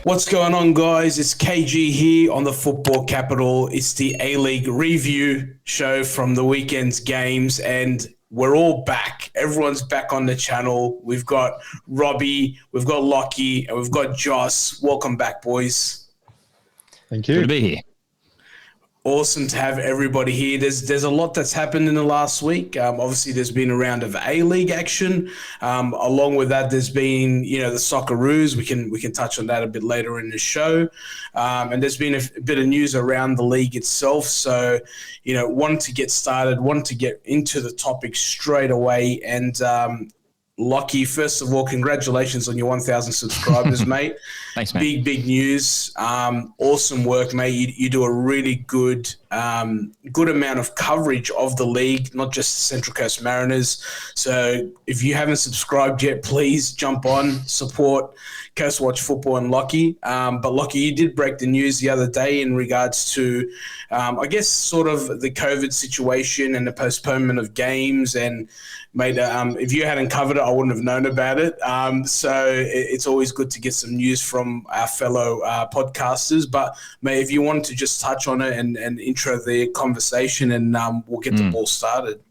What's going on, guys? It's KayGee here on the Football Capital. It's the A-League review show from the weekend's games, and we're all back. Everyone's back on the channel. We've got Robby, we've got Lachie, and we've got Joss. Welcome back, boys. Thank you. Good to be here. Awesome to have everybody here. There's a lot that's happened in the last week. Obviously, there's been a round of A-League action. Along with that, there's been the Socceroos. We can touch on that a bit later in the show. And there's been a bit of news around the league itself. So, wanted to get started, wanted to get into the topic straight away. And Lachie, first of all, congratulations on your 1,000 subscribers, mate. Thanks, mate. Big news. Awesome work, mate. You do a really good amount of coverage of the league, not just Central Coast Mariners. So if you haven't subscribed yet, please jump on, support Coast Watch Football and Lachie. But Lachie, you did break the news the other day in regards to, I guess, sort of the COVID situation and the postponement of games. And mate, if you hadn't covered it, I wouldn't have known about it. So it's always good to get some news from our fellow podcasters. But mate, if you want to just touch on it and intro the conversation, and we'll get the ball started.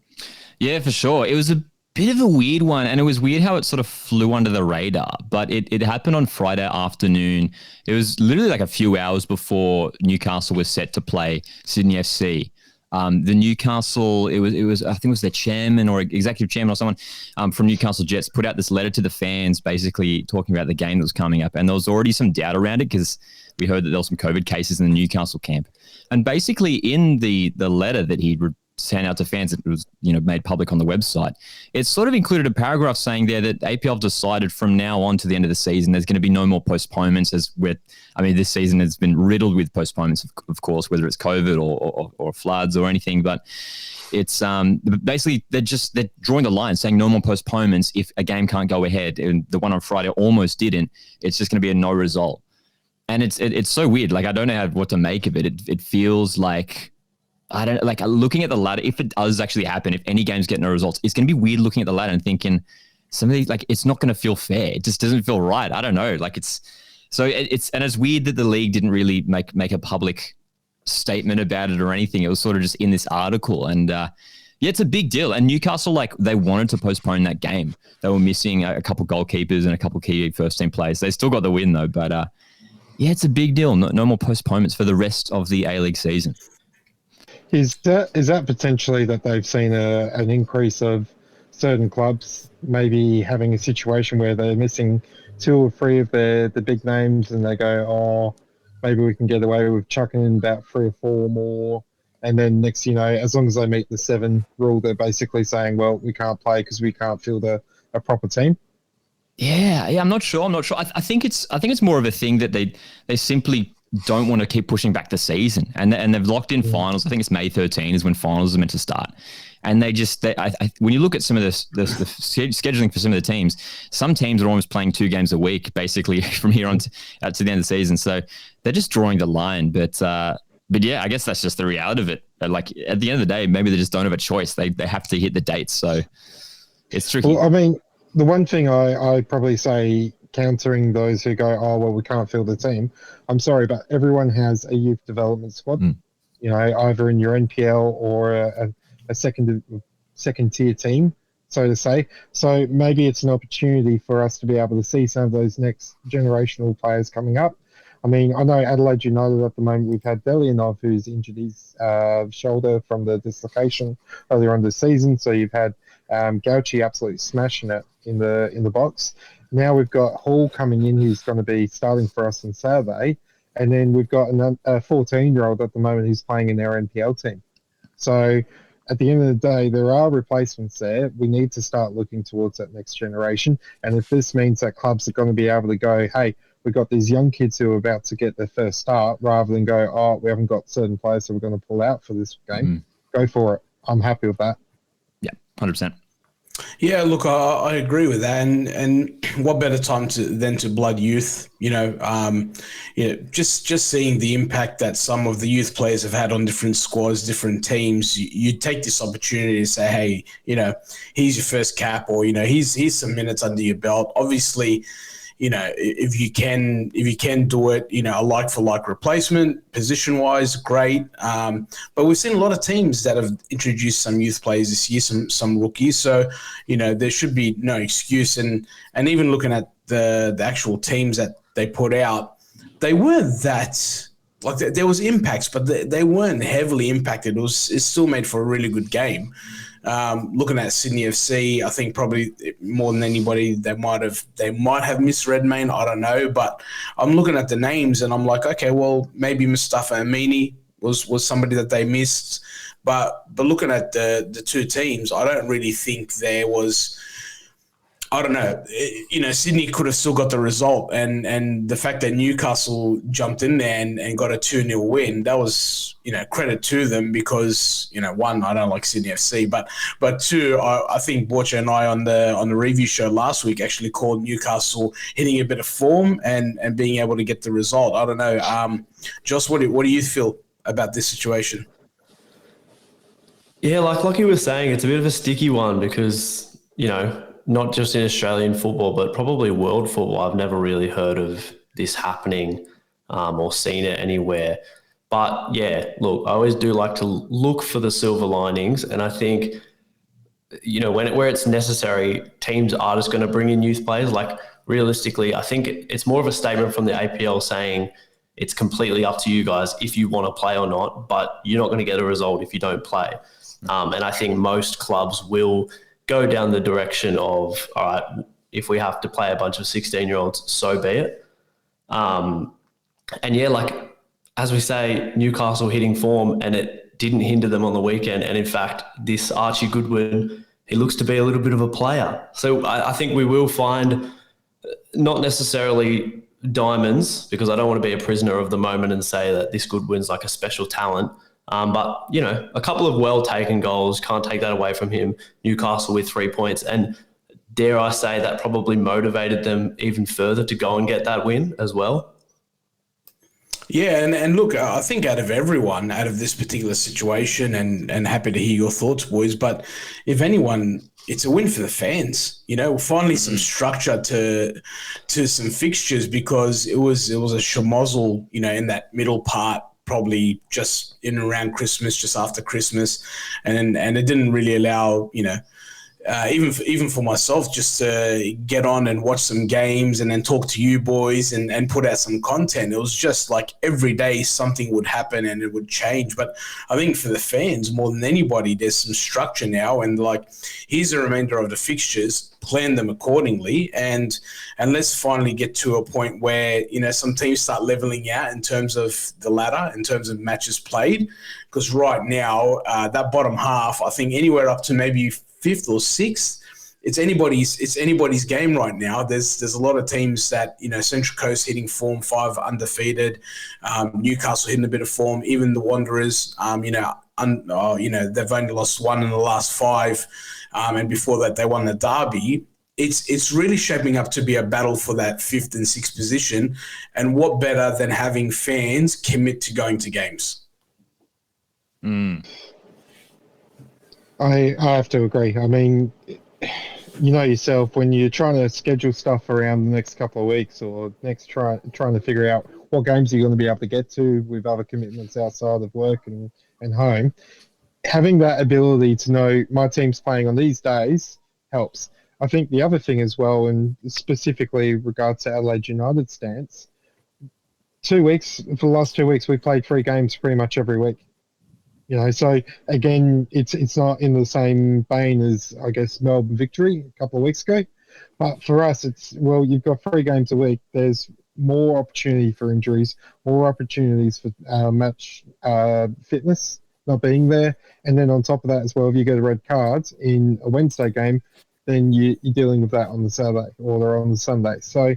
Yeah, for sure. It was a bit of a weird one, and it was weird how it sort of flew under the radar, but it happened on Friday afternoon. It was literally like a few hours before Newcastle was set to play Sydney FC. The Newcastle, it was I think it was their chairman or executive chairman or someone from Newcastle Jets put out this letter to the fans basically talking about the game that was coming up, and there was already some doubt around it because we heard that there were some COVID cases in the Newcastle camp. And basically in the letter that he sent out to fans, that was made public on the website, it sort of included a paragraph saying there that APL have decided from now on to the end of the season there's going to be no more postponements, this season has been riddled with postponements, of course, whether it's COVID or floods or anything, but it's basically they're drawing the line saying no more postponements if a game can't go ahead, and the one on Friday almost didn't. It's just going to be a no result. And it's so weird. Like, I don't know what to make of it. It feels like, looking at the ladder, if it does actually happen, if any games get no results, it's going to be weird looking at the ladder and thinking some of these, it's not going to feel fair. It just doesn't feel right. I don't know. And it's weird that the league didn't really make a public statement about it or anything. It was sort of just in this article. And it's a big deal. And Newcastle, they wanted to postpone that game. They were missing a couple goalkeepers and a couple key first team players. They still got the win though, but it's a big deal. No more postponements for the rest of the A-League season. Is that potentially that they've seen an increase of certain clubs maybe having a situation where they're missing 2 or 3 of the big names, and they go, maybe we can get away with chucking in about 3 or 4 more, and then next, as long as they meet the 7 rule, they're basically saying, well, we can't play because we can't field a proper team. Yeah, I'm not sure. I think it's more of a thing that they simply don't want to keep pushing back the season, and they've locked in finals. I think it's May 13 is when finals are meant to start, and when you look at some of the scheduling for some of the teams, some teams are almost playing 2 games a week basically from here on to the end of the season. So they're just drawing the line, but yeah, I guess that's just the reality of it. At the end of the day, maybe they just don't have a choice. They have to hit the dates, so it's tricky. Well, the one thing I probably say, countering those who go, we can't field the team. I'm sorry, but everyone has a youth development squad, either in your NPL or a second tier team, so to say. So maybe it's an opportunity for us to be able to see some of those next generational players coming up. I know Adelaide United at the moment, we've had Delianov, who's injured his shoulder from the dislocation earlier on this season. So you've had Gauchi absolutely smashing it in the box. Now we've got Hall coming in, who's going to be starting for us on Saturday. And then we've got a 14-year-old at the moment who's playing in our NPL team. So at the end of the day, there are replacements there. We need to start looking towards that next generation. And if this means that clubs are going to be able to go, hey, we've got these young kids who are about to get their first start, rather than go, we haven't got certain players, so we're going to pull out for this game. Go for it. I'm happy with that. Yeah, 100%. Yeah, look, I agree with that, and what better time than to blood youth? Just seeing the impact that some of the youth players have had on different squads, different teams. You take this opportunity to say, hey, here's your first cap, or here's some minutes under your belt. Obviously, if you can do it, a like for like replacement, position wise, great. But we've seen a lot of teams that have introduced some youth players this year, some rookies. So, there should be no excuse. And even looking at the actual teams that they put out, they weren't that. Like there was impacts, but they weren't heavily impacted. It still made for a really good game. Looking at Sydney FC, I think probably more than anybody they might have misread Maine. I don't know, but I'm looking at the names and I'm like, okay, well maybe Mustafa Amini was somebody that they missed, but looking at the two teams, I don't really think there was. I don't know. Sydney could have still got the result, and the fact that Newcastle jumped in there and got a 2-0 win, that was, credit to them because, one, I don't like Sydney FC, but two, I think Borcha and I on the review show last week actually called Newcastle hitting a bit of form and being able to get the result. I don't know. Joss, what do you feel about this situation? Yeah, like you were saying, it's a bit of a sticky one because, not just in Australian football, but probably world football, I've never really heard of this happening or seen it anywhere. But yeah, look, I always do like to look for the silver linings. And I think, where it's necessary, teams are just going to bring in youth players. Like realistically, I think it's more of a statement from the APL saying it's completely up to you guys if you want to play or not, but you're not going to get a result if you don't play. And I think most clubs will go down the direction of, all right, if we have to play a bunch of 16-year-olds, so be it. And yeah, like, as we say, Newcastle hitting form and it didn't hinder them on the weekend. And in fact, this Archie Goodwin, he looks to be a little bit of a player. So I think we will find not necessarily diamonds, because I don't want to be a prisoner of the moment and say that this Goodwin's like a special talent. But, a couple of well-taken goals, can't take that away from him. Newcastle with 3 points. And dare I say that probably motivated them even further to go and get that win as well. Yeah, and look, I think out of everyone, out of this particular situation, and happy to hear your thoughts, boys, but if anyone, it's a win for the fans. Finally some structure to some fixtures, because it was a schmozzle, in that middle part, probably just in and around Christmas, just after Christmas, and it didn't really allow, even for myself, just to get on and watch some games and then talk to you boys and put out some content. It was just like every day something would happen and it would change. But I think for the fans, more than anybody, there's some structure now, and like, here's the remainder of the fixtures, plan them accordingly, and let's finally get to a point where, some teams start leveling out in terms of the ladder, in terms of matches played. Because right now, that bottom half, I think anywhere up to maybe 5th or 6th, it's anybody's game right now. There's a lot of teams that, Central Coast hitting form, 5 undefeated, Newcastle hitting a bit of form, even the Wanderers, they've only lost 1 in the last 5, and before that they won the derby. It's really shaping up to be a battle for that 5th and 6th position, and what better than having fans commit to going to games? I have to agree. I mean, yourself, when you're trying to schedule stuff around the next couple of weeks or trying to figure out what games you're going to be able to get to with other commitments outside of work and home, having that ability to know my team's playing on these days helps. I think the other thing as well, and specifically regards to Adelaide United's stance, for the last 2 weeks, we played 3 games pretty much every week. So again, it's not in the same vein as, I guess, Melbourne victory a couple of weeks ago. But for us, you've got 3 games a week. There's more opportunity for injuries, more opportunities for match fitness not being there. And then on top of that as well, if you get a red card in a Wednesday game, then you're dealing with that on the Saturday or on the Sunday. So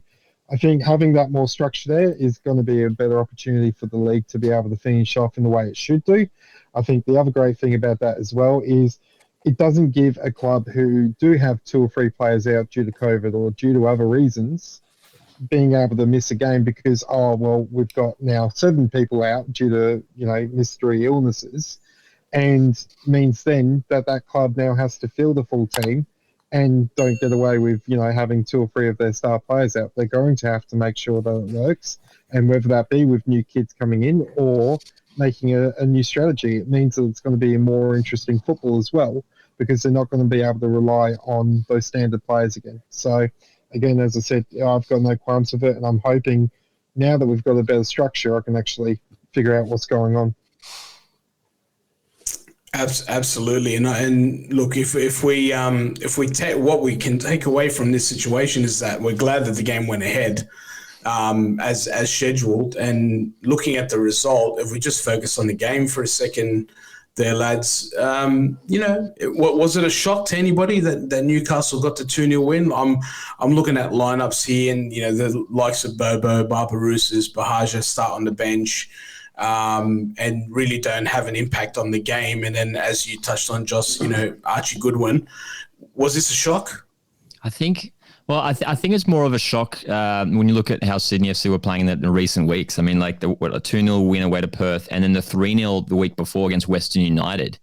I think having that more structure there is going to be a better opportunity for the league to be able to finish off in the way it should do. I think the other great thing about that as well is it doesn't give a club who do have 2 or 3 players out due to COVID or due to other reasons being able to miss a game because, we've got now 7 people out due to, mystery illnesses, and means then that club now has to fill the full team and don't get away with, having 2 or 3 of their star players out. They're going to have to make sure that it works, and whether that be with new kids coming in or making a new strategy, it means that it's going to be a more interesting football as well, because they're not going to be able to rely on those standard players again. So, again, as I said, I've got no qualms with it, and I'm hoping now that we've got a better structure, I can actually figure out what's going on. Absolutely, and look, if we take what we can take away from this situation is that we're glad that the game went ahead as scheduled, and looking at the result, if we just focus on the game for a second, there, lads, was it a shock to anybody that Newcastle got the 2-0 win? I'm looking at lineups here, and the likes of Bobo, Barbarouses, Bahaja start on the bench. And really don't have an impact on the game. And then, as you touched on, Joss, Archie Goodwin. Was this a shock? I think it's more of a shock when you look at how Sydney FC were playing in the recent weeks. I mean, like a 2-0 win away to Perth, and then the 3-0 the week before against Western United.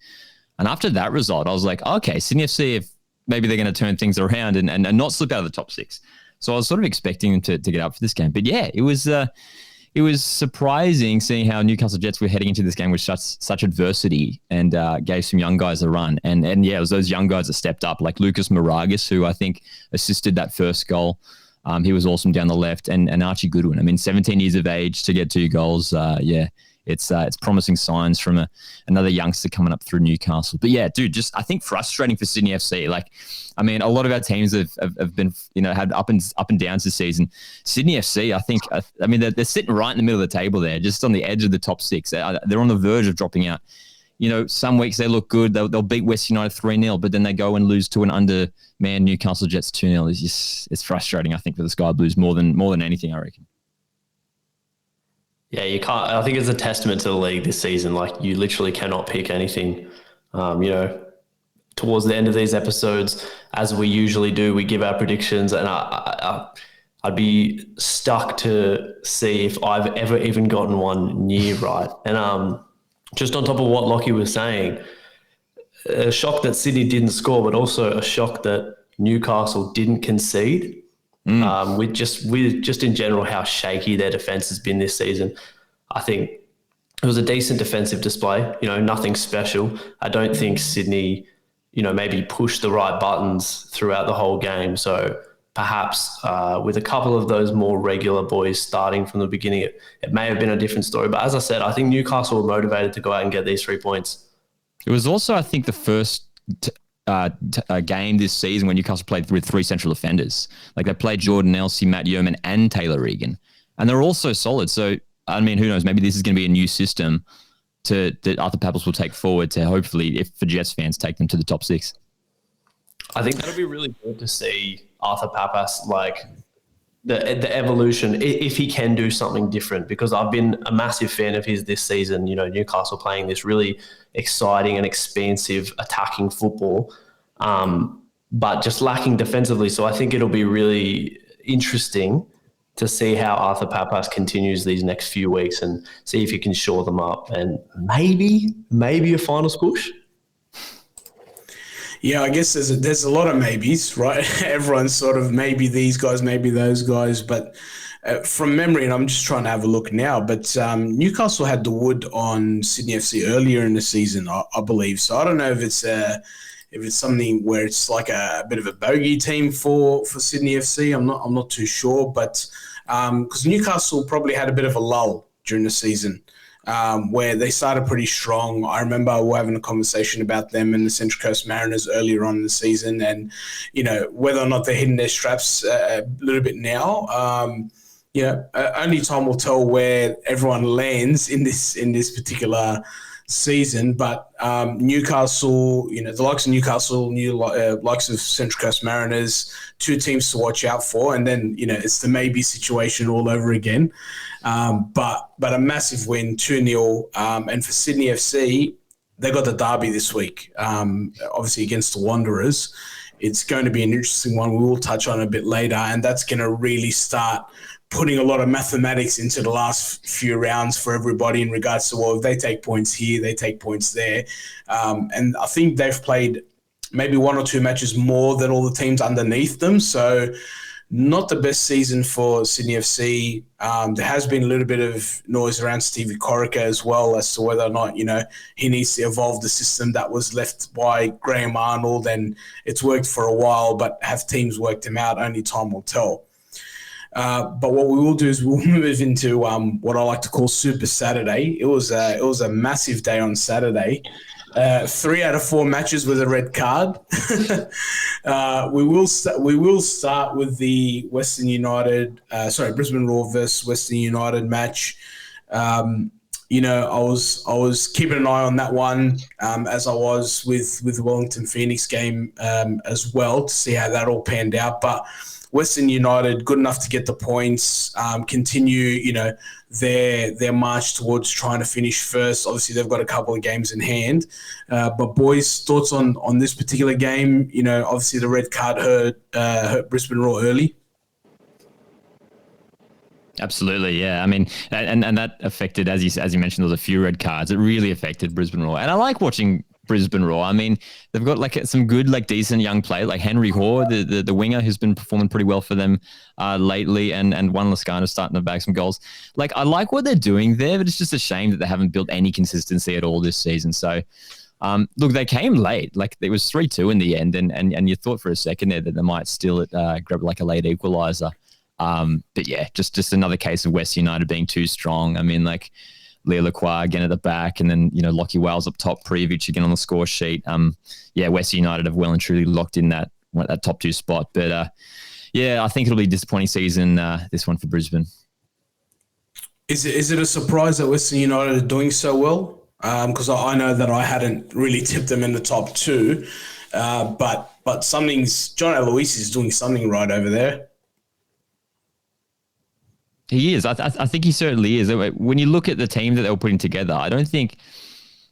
And after that result, I was like, okay, Sydney FC, if maybe they're going to turn things around and not slip out of the top 6. So I was sort of expecting them to get up for this game. But yeah, it was surprising seeing how Newcastle Jets were heading into this game with such adversity, and gave some young guys a run. And yeah, it was those young guys that stepped up, like Lucas Moragas, who I think assisted that first goal. He was awesome down the left, and Archie Goodwin. I mean, 17 years of age to get 2 goals. It's promising signs from another youngster coming up through Newcastle. But yeah, dude, I think frustrating for Sydney FC. Like, I mean, a lot of our teams have been, had up and downs this season. Sydney FC, I think, they're sitting right in the middle of the table there, just on the edge of the top 6. They're on the verge of dropping out. Some weeks they look good. They'll beat West United 3-0, but then they go and lose to an undermanned Newcastle Jets 2-0. It's frustrating, I think, for the Sky Blues more than anything, I reckon. Yeah, you can't. I think it's a testament to the league this season. Like, you literally cannot pick anything. Towards the end of these episodes, as we usually do, we give our predictions, and I'd be stuck to see if I've ever even gotten one near right. And just on top of what Lachie was saying, a shock that Sydney didn't score, but also a shock that Newcastle didn't concede. With just in general how shaky their defense has been this season. I think it was a decent defensive display, nothing special. I don't think Sydney, maybe pushed the right buttons throughout the whole game. So perhaps with a couple of those more regular boys starting from the beginning, it may have been a different story. But as I said, I think Newcastle were motivated to go out and get these 3 points. It was also, I think, the first game this season when Newcastle played with 3 central defenders. Like, they played Jordan Elsey, Matt Yeoman, and Taylor Regan, and they're all so solid. So, I mean, who knows? Maybe this is going to be a new system that Arthur Papas will take forward to hopefully, if for Jets fans, take them to the top 6. I think that'll be really good to see Arthur Papas, like the evolution, if he can do something different, because I've been a massive fan of his this season. Newcastle playing this really exciting and expansive attacking football, but just lacking defensively. So I think it'll be really interesting to see how Arthur Papas continues these next few weeks and see if he can shore them up, and maybe a finals push. Yeah, I guess there's a lot of maybes, right? Everyone's sort of maybe these guys, maybe those guys, but from memory, and I'm just trying to have a look now, but Newcastle had the wood on Sydney FC earlier in the season, I believe. So I don't know if it's something where it's like a bit of a bogey team for Sydney FC. I'm not too sure, but because Newcastle probably had a bit of a lull during the season. Where they started pretty strong. I remember we were having a conversation about them and the Central Coast Mariners earlier on in the season, and whether or not they're hitting their straps a little bit now. Only time will tell where everyone lands in this particular season. But Newcastle, the likes of Newcastle, likes of Central Coast Mariners, 2 teams to watch out for, and then it's the maybe situation all over again. But a massive win, 2-0. And for Sydney FC, they got the derby this week, obviously against the Wanderers. It's going to be an interesting one. We will touch on it a bit later, and that's going to really start putting a lot of mathematics into the last few rounds for everybody in regards to, well, if they take points here, they take points there. And I think they've played maybe 1 or 2 matches more than all the teams underneath them. So not the best season for Sydney FC. There has been a little bit of noise around Stevie Corica as well as to whether or not, he needs to evolve the system that was left by Graham Arnold, and it's worked for a while, but have teams worked him out? Only time will tell. But what we will do is we'll move into what I like to call Super Saturday. It was a massive day on Saturday. 3 out of 4 matches with a red card. We will start with the Brisbane Roar versus Western United match. I was keeping an eye on that one, as I was with the Wellington Phoenix game as well, to see how that all panned out. But Western United, good enough to get the points, continue, their march towards trying to finish first. Obviously, they've got a couple of games in hand. But boys, thoughts on this particular game? Obviously the red card hurt Brisbane Roar early. Absolutely, yeah. I mean, and that affected, as you mentioned, there was a few red cards. It really affected Brisbane Roar. And I like watching Brisbane Roar. I mean, they've got some good, decent young play, like Henry Hoare, the winger, who's been performing pretty well for them lately, and Juan Lascano starting to bag some goals. I like what they're doing there, but it's just a shame that they haven't built any consistency at all this season. So, look, they came late. It was 3-2 in the end, and you thought for a second there that they might still grab a late equaliser. But yeah, just another case of West United being too strong. I mean, Leo Lacroix again at the back, and then, Lachie Wales up top, Prijovic again on the score sheet. West United have well and truly locked in that top 2 spot. But I think it'll be a disappointing season, this one for Brisbane. Is it a surprise that Western United are doing so well? Because I know that I hadn't really tipped them in the top 2, but John Aloisi is doing something right over there. He is. I think he certainly is. When you look at the team that they were putting together, I don't think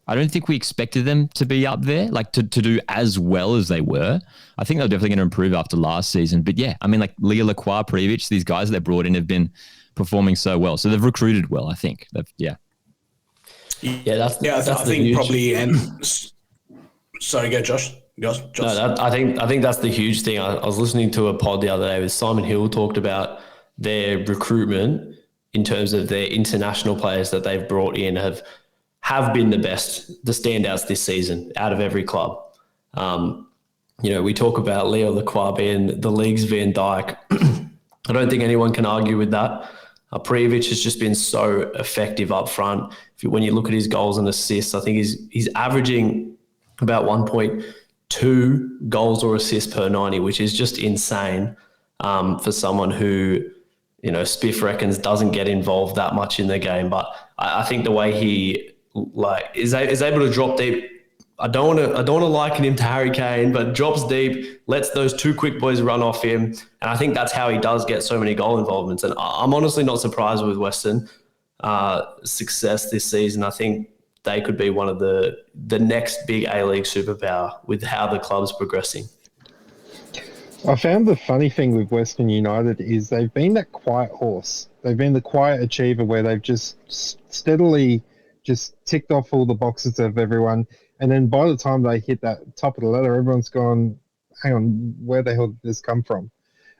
we expected them to be up there, to do as well as they were. I think they're definitely going to improve after last season. But yeah, I mean, Leo Lacroix, Prijovic, these guys that they brought in have been performing so well. So they've recruited well, I think. I think probably. And sorry, go Josh. Josh. No, I think that's the huge thing. I was listening to a pod the other day with Simon Hill, talked about their recruitment in terms of their international players that they've brought in have been the standouts this season out of every club. We talk about Leo Lacroix being the league's Van Dijk. I don't think anyone can argue with that. Prijovic has just been so effective up front. When you look at his goals and assists, I think he's averaging about 1.2 goals or assists per 90, which is just insane for someone who, Spiff reckons doesn't get involved that much in the game. But I think the way he is able to drop deep, I don't want to liken him to Harry Kane, but drops deep, lets those 2 quick boys run off him, and I think that's how he does get so many goal involvements. And I'm honestly not surprised with Western success this season. I think they could be one of the next big A-League superpower with how the club's progressing. I found the funny thing with Western United is they've been that quiet horse. They've been the quiet achiever where they've just steadily just ticked off all the boxes of everyone. And then by the time they hit that top of the ladder, everyone's gone, hang on, where the hell did this come from?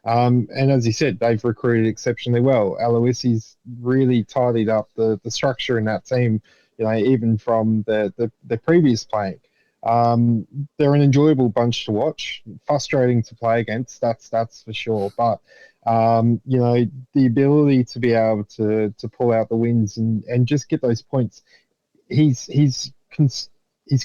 And as you said, they've recruited exceptionally well. Aloisi's really tidied up the structure in that team, even from the previous playing. They're an enjoyable bunch to watch, frustrating to play against, that's for sure. But, the ability to be able to pull out the wins and just get those points, he's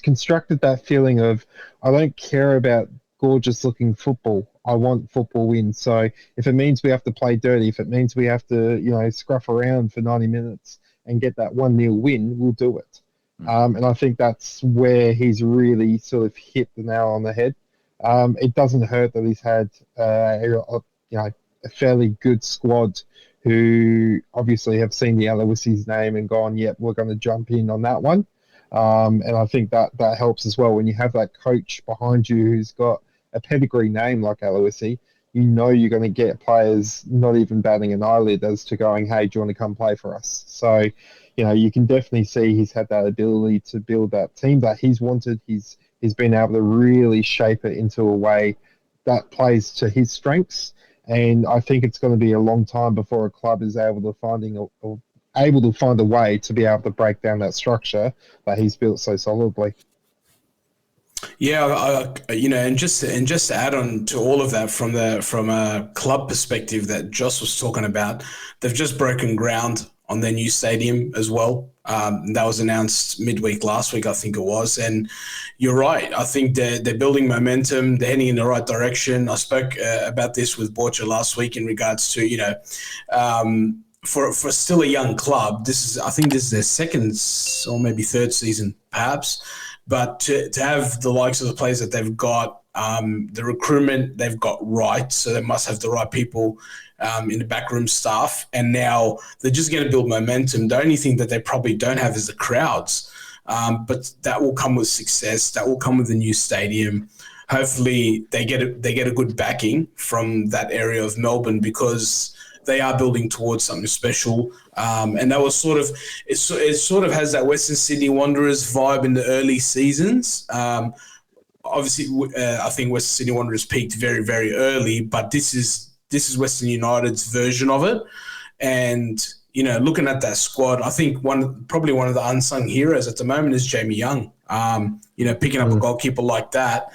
constructed that feeling of, I don't care about gorgeous looking football. I want football wins. So if it means we have to play dirty, if it means we have to, scruff around for 90 minutes and get that 1-0 win, we'll do it. And I think that's where he's really sort of hit the nail on the head. It doesn't hurt that he's had, a fairly good squad who obviously have seen the Aloisi's name and gone, yep, we're going to jump in on that one. And I think that helps as well when you have that coach behind you who's got a pedigree name like Aloisi. You're going to get players not even batting an eyelid as to going, hey, do you want to come play for us? So, you can definitely see he's had that ability to build that team that he's wanted. He's he's been able to really shape it into a way that plays to his strengths. And I think it's going to be a long time before a club is able to find a way to be able to break down that structure that he's built so solidly. Yeah, and just to add on to all of that from a club perspective that Joss was talking about, they've just broken ground on their new stadium as well. That was announced midweek last week, I think it was. And you're right. I think they're building momentum. They're heading in the right direction. I spoke about this with Borcha last week in regards to, for still a young club, I think this is their second or maybe third season, perhaps. But to have the likes of the players that they've got, the recruitment they've got right, so they must have the right people in the backroom staff. And now they're just going to build momentum. The only thing that they probably don't have is the crowds. But that will come with success. That will come with the new stadium. Hopefully they get a good backing from that area of Melbourne, because they are building towards something special. And that was it sort of has that Western Sydney Wanderers vibe in the early seasons. Obviously, I think Western Sydney Wanderers peaked very, very early, but this is Western United's version of it. And, looking at that squad, I think probably one of the unsung heroes at the moment is Jamie Young. Picking up a goalkeeper like that,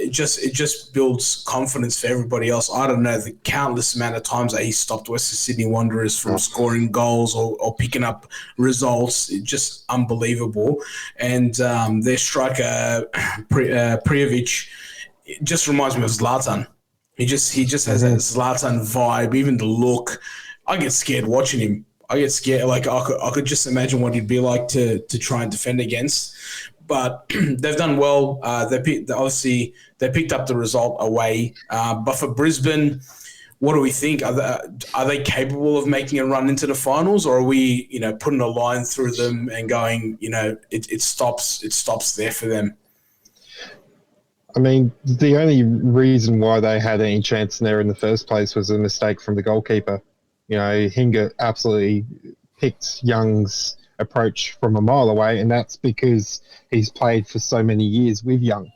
it just builds confidence for everybody else. I don't know the countless amount of times that he stopped Western Sydney Wanderers from scoring goals or picking up results. It's just unbelievable. And their striker, Prijovic, just reminds me of Zlatan. He just has that Zlatan vibe, even the look. I get scared watching him. I get scared. Like I could just imagine what he'd be like to try and defend against. But they've done well. They picked up the result away. But for Brisbane, what do we think? Are they capable of making a run into the finals, or are we, putting a line through them and going, it stops there for them? I mean, the only reason why they had any chance in there in the first place was a mistake from the goalkeeper. Hinger absolutely picked Young's approach from a mile away, and that's because he's played for so many years with Young.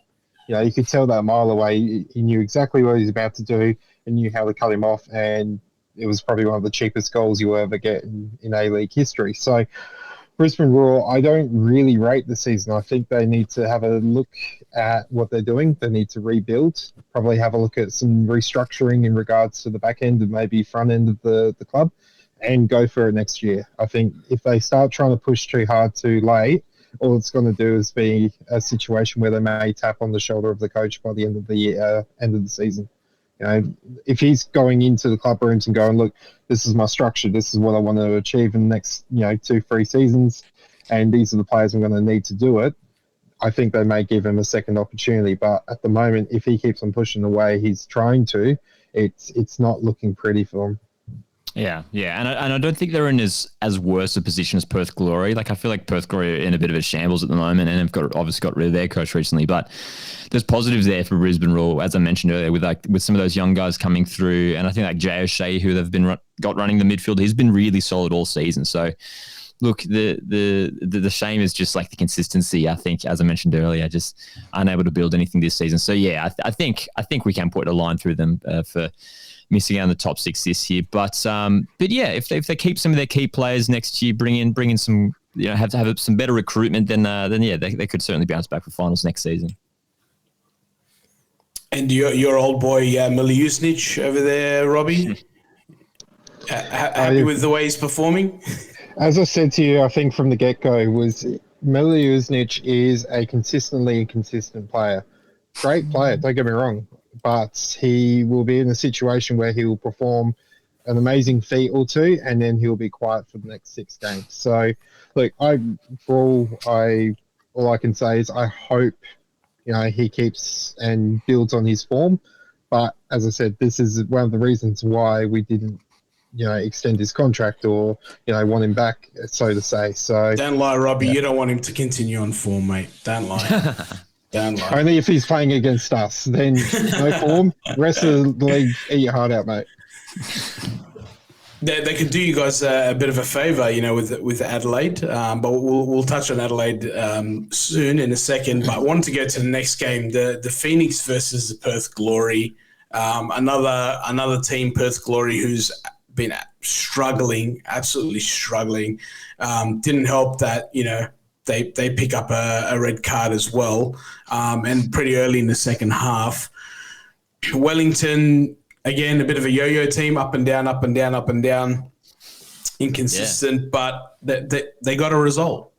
You could tell that a mile away. He knew exactly what he was about to do and knew how to cut him off, and it was probably one of the cheapest goals you'll ever get in A-League history. So Brisbane Roar, I don't really rate the season. I think they need to have a look at what they're doing. They need to rebuild, probably have a look at some restructuring in regards to the back end and maybe front end of the club, and go for it next year. I think if they start trying to push too hard too late, all it's going to do is be a situation where they may tap on the shoulder of the coach by the end of the year, end of the season. If he's going into the club rooms and going, look, this is my structure, this is what I want to achieve in the next 2-3 seasons, and these are the players I'm going to need to do it, I think they may give him a second opportunity. But at the moment, if he keeps on pushing the way he's trying to, it's not looking pretty for him. Yeah, and I don't think they're in as worse a position as Perth Glory. Like, I feel like Perth Glory are in a bit of a shambles at the moment, and have obviously got rid of their coach recently. But there's positives there for Brisbane Roar, as I mentioned earlier, with some of those young guys coming through, and I think like Jay O'Shea, who they've got running the midfield, he's been really solid all season. So, look, the shame is just like the consistency. I think, as I mentioned earlier, just unable to build anything this season. So yeah, I think we can put a line through them for missing out on the top 6 this year. But yeah, if they keep some of their key players next year, bring in some, have to have some better recruitment, then yeah, they could certainly bounce back for finals next season. And your old boy Miliusnic over there, Robbie, happy with the way he's performing? As I said to you, I think from the get-go, was Miliusnic is a consistently inconsistent player. Great player, don't get me wrong, but he will be in a situation where he will perform an amazing feat or two, and then he'll be quiet for the next 6 games. So, look, all I can say is I hope he keeps and builds on his form. But as I said, this is one of the reasons why we didn't, extend his contract or want him back, so to say. So don't lie, Robbie. Yeah. You don't want him to continue on form, mate. Don't lie. Don't lie. Only if he's playing against us. Then no form. Rest of the league, eat your heart out, mate. They could do you guys a bit of a favour, with Adelaide. But we'll touch on Adelaide soon in a second. But I wanted to go to the next game, the Phoenix versus the Perth Glory. Another team, Perth Glory, who's been struggling, absolutely struggling. Didn't help that they pick up a red card as well, and pretty early in the second half. Wellington, again, a bit of a yo-yo team, up and down, up and down, up and down, inconsistent, but they got a result.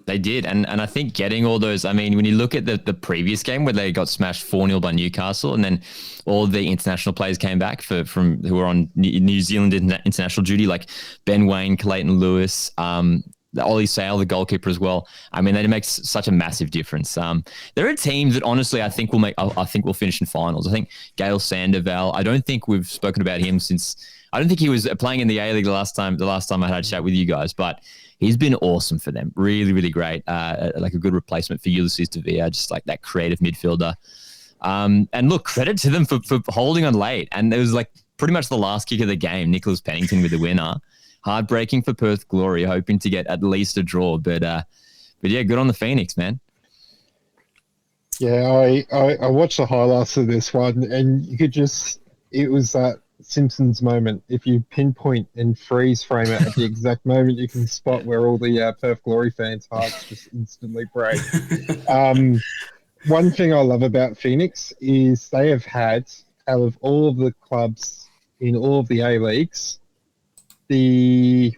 They did, and I think getting all those, I mean, when you look at the previous game where they got smashed 4-0 by Newcastle, and then all the international players came back from who were on New Zealand international duty, like Ben Waine, Clayton Lewis, Ollie Sale, the goalkeeper as well. I mean, that makes such a massive difference. There are teams that honestly I think will finish in finals. I think Gail Sandoval. I don't think we've spoken about him since. I don't think he was playing in the A-League the last time I had a chat with you guys, but he's been awesome for them. Really, really great. Like a good replacement for Ulysses De Villa, just like that creative midfielder. And look, credit to them for holding on late. And it was like pretty much the last kick of the game. Nicholas Pennington with the winner. Heartbreaking for Perth Glory, hoping to get at least a draw. But yeah, good on the Phoenix, man. Yeah, I watched the highlights of this one, and you could it was that Simpsons moment. If you pinpoint and freeze frame it at the exact moment, you can spot where all the Perth Glory fans' hearts just instantly break. One thing I love about Phoenix is they have had, out of all of the clubs in all of the A-Leagues, the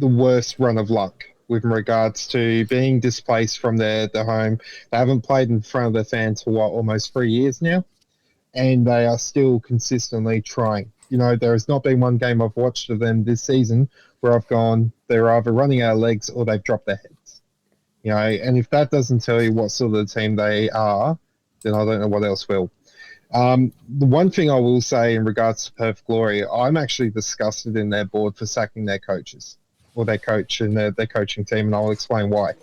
worst run of luck with regards to being displaced from their home. They haven't played in front of their fans for almost 3 years now, and they are still consistently trying. There has not been one game I've watched of them this season where I've gone, they're either running out of legs or they've dropped their heads. And if that doesn't tell you what sort of team they are, then I don't know what else will. The one thing I will say in regards to Perth Glory, I'm actually disgusted in their board for sacking their coaches or their coach and their coaching team, and I'll explain why.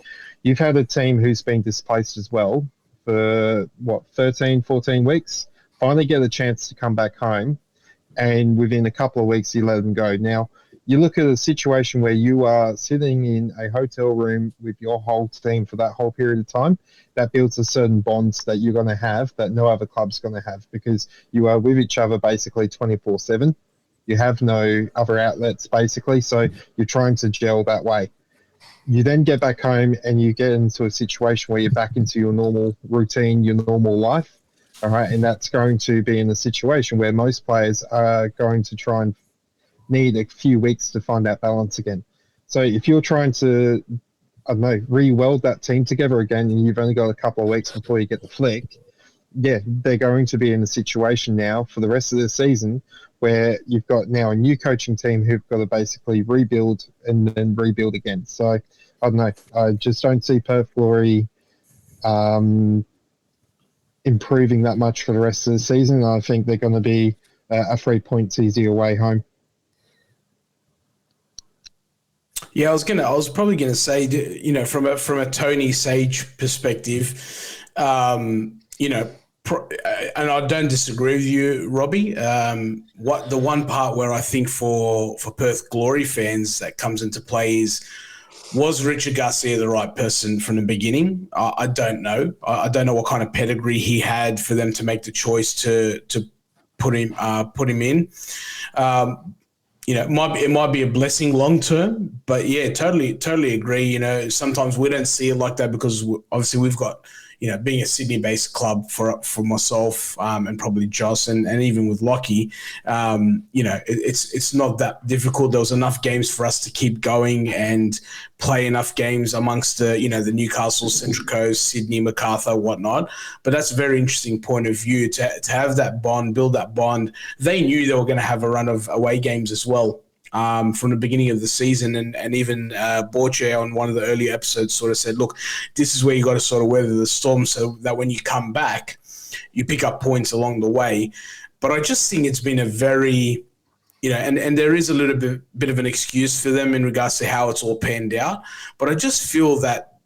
You've had a team who's been displaced as well for, 13, 14 weeks, finally get a chance to come back home, and within a couple of weeks you let them go. Now, you look at a situation where you are sitting in a hotel room with your whole team for that whole period of time. That builds a certain bonds that you're going to have that no other club's going to have, because you are with each other basically 24/7. You have no other outlets basically, so you're trying to gel that way. You then get back home and you get into a situation where you're back into your normal routine, your normal life. All right, and that's going to be in a situation where most players are going to try and need a few weeks to find that balance again. So if you're trying to, re-weld that team together again, and you've only got a couple of weeks before you get the flick, yeah, they're going to be in a situation now for the rest of the season where you've got now a new coaching team who've got to basically rebuild and then rebuild again. So I don't know. I just don't see Perth Glory improving that much for the rest of the season. I think they're going to be a 3 points easy away home. Yeah, I was probably gonna say, from a Tony Sage perspective, and I don't disagree with you, Robbie. What the one part where I think for Perth Glory fans that comes into play is, was Richard Garcia the right person from the beginning? I don't know. I don't know what kind of pedigree he had for them to make the choice to put him in. It might be a blessing long term, but yeah, totally agree. Sometimes we don't see it like that because obviously we've got, being a Sydney-based club for myself and probably Joss and even with Lachie, it's not that difficult. There was enough games for us to keep going and play enough games amongst the Newcastle, Central Coast, Sydney, Macarthur, whatnot. But that's a very interesting point of view to have that bond, build that bond. They knew they were going to have a run of away games as well. From the beginning of the season, and even Borche on one of the earlier episodes sort of said, look, this is where you got to sort of weather the storm so that when you come back, you pick up points along the way. But I just think it's been a very, and there is a little bit of an excuse for them in regards to how it's all panned out. But I just feel that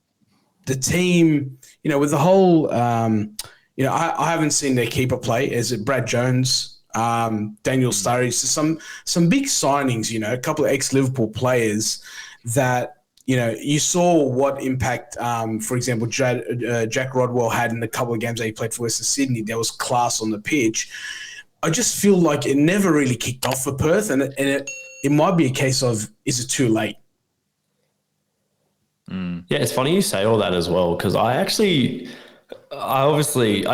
the team, with the whole, I haven't seen their keeper play. Is it Brad Jones? Daniel Sturridge, some big signings, you know, a couple of ex-Liverpool players that, you know, you saw what impact, for example, Jack Rodwell had in the couple of games that he played for Western Sydney. There was class on the pitch. I just feel like it never really kicked off for Perth, and it might be a case of, is it too late? Yeah, it's funny you say all that as well, because I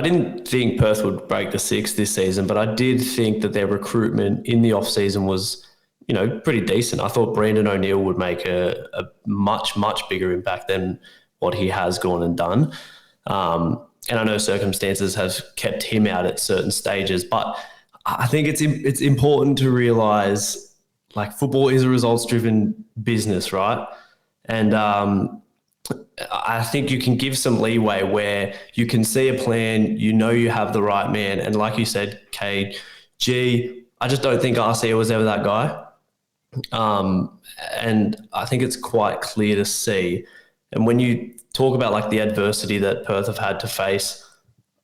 didn't think Perth would break the six this season, but I did think that their recruitment in the off-season was, you know, pretty decent. I thought Brandon O'Neill would make a much, much bigger impact than what he has gone and done. And I know circumstances have kept him out at certain stages, but I think it's important to realise, like, football is a results-driven business, right? And I think you can give some leeway where you can see a plan, you know you have the right man. And like you said, KayGee, I just don't think RC was ever that guy. And I think it's quite clear to see. And when you talk about like the adversity that Perth have had to face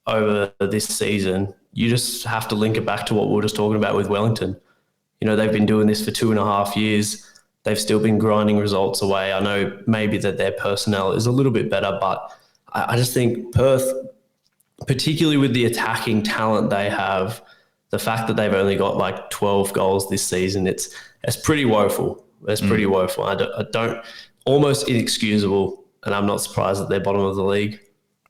over this season, you just have to link it back to what we were just talking about with Wellington. You know, they've been doing this for 2.5 years. They've still been grinding results away. I know maybe that their personnel is a little bit better, but I just think Perth, particularly with the attacking talent they have, the fact that they've only got like 12 goals this season, it's pretty woeful. It's pretty woeful. I don't almost inexcusable, and I'm not surprised that they're bottom of the league.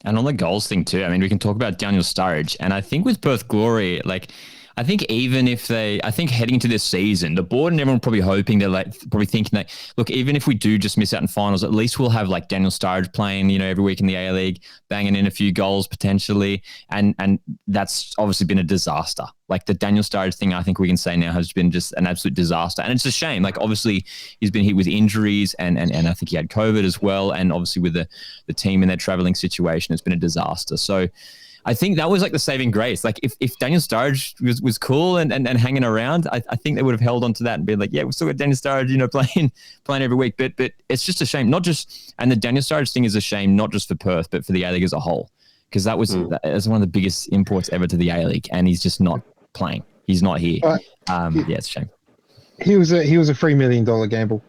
And on the goals thing too, I mean, we can talk about Daniel Sturridge, and I think with Perth Glory, like, I think heading into this season, the board and everyone probably hoping they're like, probably thinking that, look, even if we do just miss out in finals, at least we'll have like Daniel Sturridge playing, you know, every week in the A League, banging in a few goals potentially. And that's obviously been a disaster. Like the Daniel Sturridge thing, I think we can say now has been just an absolute disaster. And it's a shame. Like obviously he's been hit with injuries and I think he had COVID as well. And obviously with the team in their traveling situation, it's been a disaster. So I think that was like the saving grace. Like if Daniel Sturridge was cool and hanging around, I think they would have held on to that and been like, yeah, we've still got Daniel Sturridge, you know, playing every week. But it's just a shame, and the Daniel Sturridge thing is a shame, not just for Perth, but for the A-League as a whole. Because that was one of the biggest imports ever to the A-League, and he's just not playing. He's not here. Yeah, it's a shame. He was a $3 million gamble.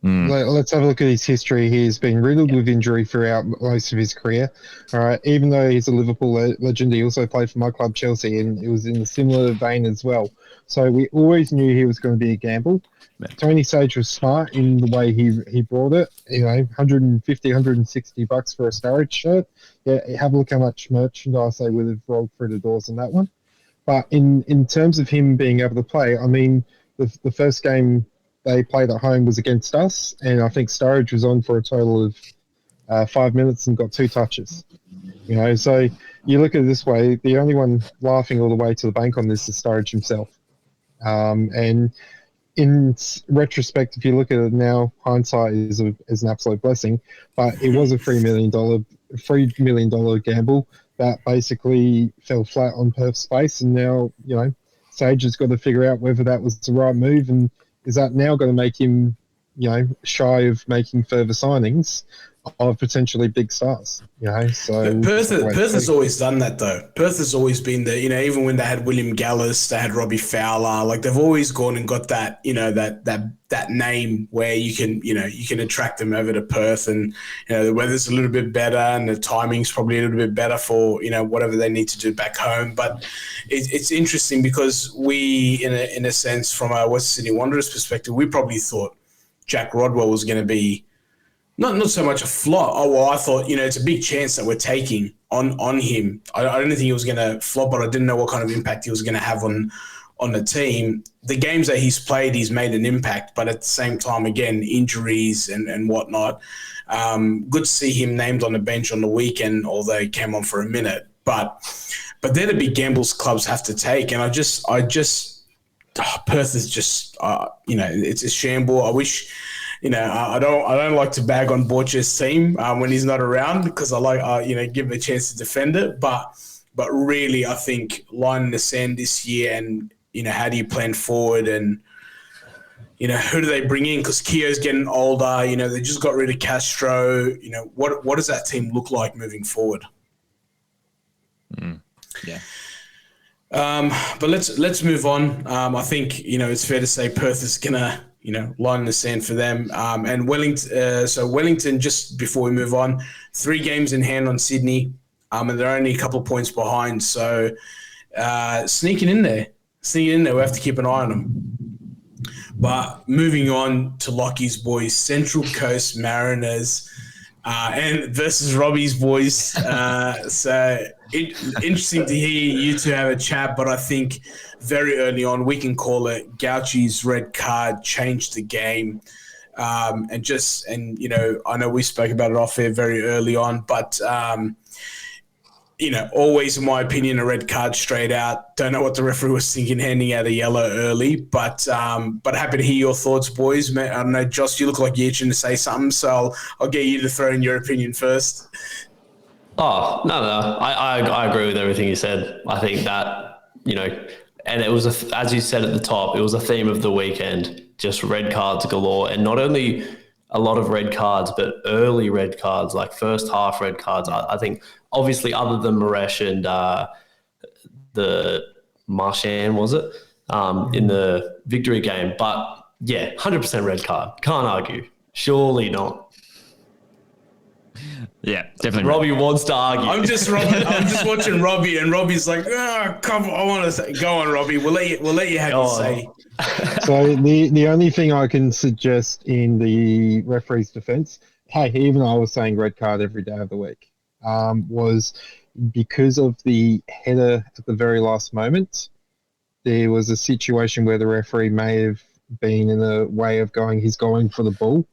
Let's have a look at his history. He's been riddled with injury throughout most of his career. All right, even though he's a Liverpool legend, he also played for my club Chelsea, and it was in a similar vein as well. So we always knew he was going to be a gamble. Tony Sage was smart in the way he brought it. You know, $150, $160 for a Sturridge shirt. Yeah, have a look how much merchandise they would have rolled through the doors in that one. But in terms of him being able to play, I mean, the first game they played at home was against us, and I think Sturridge was on for a total of 5 minutes and got 2 touches. You know, so you look at it this way, the only one laughing all the way to the bank on this is Sturridge himself. And in retrospect, if you look at it now, hindsight is an absolute blessing, but it was a $3 million gamble that basically fell flat on Perth's face, and now, you know, Sage has got to figure out whether that was the right move, and is that now going to make him, you know, shy of making further signings of potentially big stars? You know, so Perth has always done that though. Perth has always been the, you know, even when they had William Gallas, they had Robbie Fowler, like they've always gone and got that, you know, that name where you can attract them over to Perth, and you know the weather's a little bit better and the timing's probably a little bit better for, you know, whatever they need to do back home. But it's interesting because we, in a sense, from a West Sydney Wanderers perspective, we probably thought Jack Rodwell was going to be not so much a flop. Oh, well, I thought, you know, it's a big chance that we're taking on him. I didn't think he was going to flop, but I didn't know what kind of impact he was going to have on the team. The games that he's played, he's made an impact, but at the same time, again, injuries and whatnot. Good to see him named on the bench on the weekend, although he came on for a minute. But they're the big gambles clubs have to take, and I just Perth is just, you know, it's a shamble. I wish. You know, I don't like to bag on Borch's team when he's not around, because I like, you know, give him a chance to defend it. But really, I think line in the sand this year, and, you know, how do you plan forward, and, you know, who do they bring in? Because Keogh's getting older. You know, they just got rid of Castro. You know, what does that team look like moving forward? Yeah. But let's move on. I think it's fair to say Perth is gonna line in the sand for them. And Wellington. So Wellington, just before we move on, 3 games in hand on Sydney, and they're only a couple of points behind. So sneaking in there. We have to keep an eye on them. But moving on to Lockie's boys, Central Coast Mariners, and versus Robby's boys. So interesting to hear you two have a chat, but I think very early on we can call it Gauchi's red card changed the game. I know we spoke about it off air very early on, but always, in my opinion, a red card straight out. Don't know what the referee was thinking, handing out a yellow early, but happy to hear your thoughts, boys. I don't know, Josh, you look like you're itching to say something, so I'll get you to throw in your opinion first. Oh, no. I agree with everything you said. I think that, and it was, as you said at the top, it was a theme of the weekend, just red cards galore, and not only a lot of red cards, but early red cards, like first half red cards. I think, obviously, other than Maresh and the Marchand, was it, in the victory game. But, yeah, 100% red card. Can't argue. Surely not. Yeah, definitely. Robby wants to argue. I'm just watching Robby, and Robby's like, come on, I want to say, go on, Robby. We'll let you have your say. So the only thing I can suggest in the referee's defence, hey, even I was saying red card every day of the week, was because of the header at the very last moment. There was a situation where the referee may have been in a way of he's going for the ball.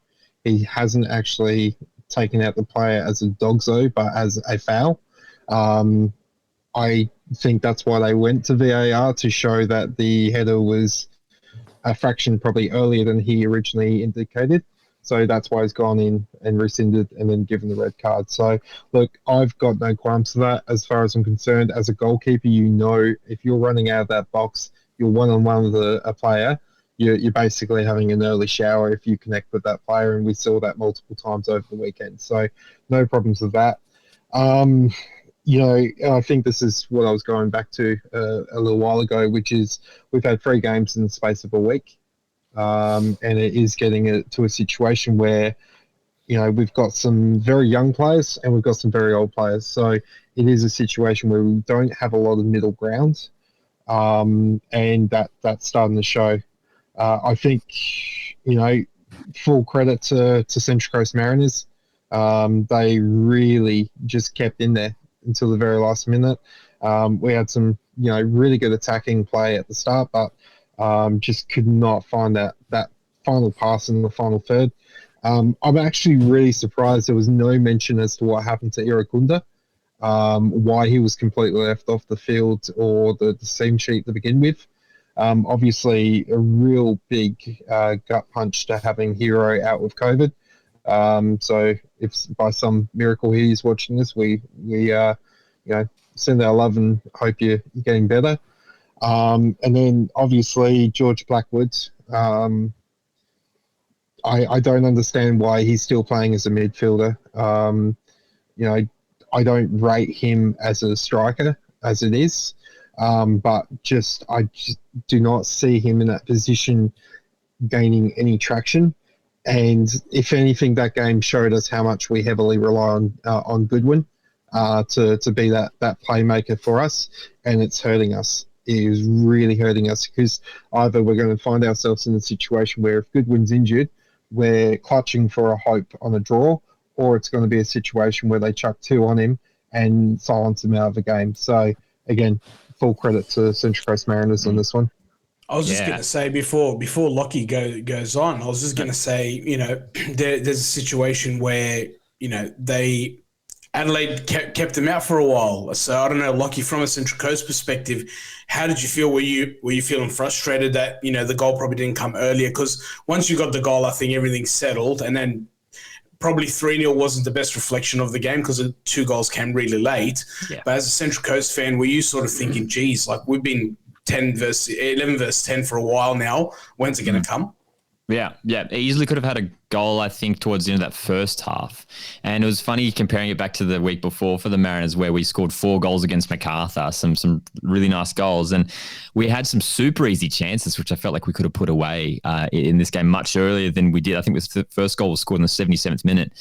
He hasn't actually taken out the player as a dogzo, but as a foul. I think that's why they went to VAR, to show that the header was a fraction probably earlier than he originally indicated. So that's why he's gone in and rescinded and then given the red card. So, look, I've got no qualms to that as far as I'm concerned. As a goalkeeper, if you're running out of that box, you're one-on-one with a player, you're basically having an early shower if you connect with that player, and we saw that multiple times over the weekend. So no problems with that. I think this is what I was going back to a little while ago, which is we've had 3 games in the space of a week, and it is getting to a situation where, we've got some very young players and we've got some very old players. So it is a situation where we don't have a lot of middle ground, and that's starting to show. I think, full credit to Central Coast Mariners. They really just kept in there until the very last minute. We had some, really good attacking play at the start, but just could not find that final pass in the final third. I'm actually really surprised there was no mention as to what happened to Irukunda, why he was completely left off the field or the team sheet to begin with. Obviously, a real big gut punch to having Hero out with COVID. So if by some miracle he's watching this, we send our love and hope you're getting better. And then obviously George Blackwood. I don't understand why he's still playing as a midfielder. I don't rate him as a striker as it is. But I just do not see him in that position gaining any traction. And if anything, that game showed us how much we heavily rely on Goodwin to be that playmaker for us, and it's hurting us. It is really hurting us, because either we're going to find ourselves in a situation where if Goodwin's injured, we're clutching for a hope on a draw, or it's going to be a situation where they chuck 2 on him and silence him out of the game. So, again, full credit to Central Coast Mariners on this one. I was just going to say before Lachie goes on, I was just going to say, there's a situation where, Adelaide kept them out for a while. So I don't know, Lachie, from a Central Coast perspective, how did you feel? Were you feeling frustrated that, the goal probably didn't come earlier? Because once you got the goal, I think everything's settled. And then probably 3-0 wasn't the best reflection of the game because the 2 goals came really late. Yeah. But as a Central Coast fan, were you sort of thinking, geez, like we've been 11 versus 10 for a while now. When's it going to come? Yeah. He easily could have had a goal, I think, towards the end of that first half. And it was funny comparing it back to the week before for the Mariners, where we scored 4 goals against Macarthur, some really nice goals. And we had some super easy chances, which I felt like we could have put away in this game much earlier than we did. I think the first goal was scored in the 77th minute.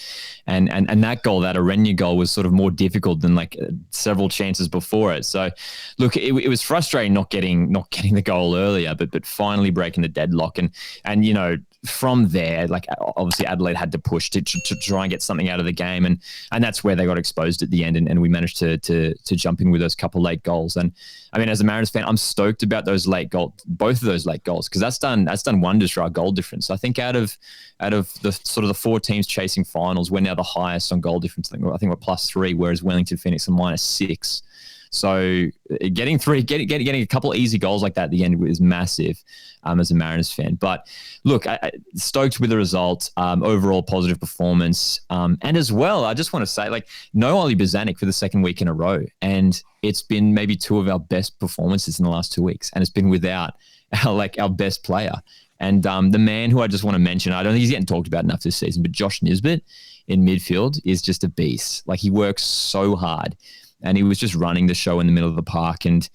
And that goal, that Orenya goal, was sort of more difficult than like several chances before it. So, look, it was frustrating not getting the goal earlier, but finally breaking the deadlock. And you know, from there, like obviously Adelaide had to push to try and get something out of the game, and that's where they got exposed at the end, and we managed to jump in with those couple late goals. And I mean, as a Mariners fan, I'm stoked about those both of those late goals, because that's done wonders for our goal difference. I think out of the sort of the 4 teams chasing finals, we're now the highest on goal difference. I think we're +3, whereas Wellington Phoenix are -6. So getting a couple of easy goals like that at the end is massive as a Mariners fan. But look, I stoked with the result, overall positive performance. And as well, I just want to say, like, no Ollie Bozanic for the second week in a row. And it's been maybe 2 of our best performances in the last 2 weeks. And it's been without our best player. And the man who I just want to mention, I don't think he's getting talked about enough this season, but Josh Nisbet in midfield is just a beast. Like, he works so hard. And he was just running the show in the middle of the park, and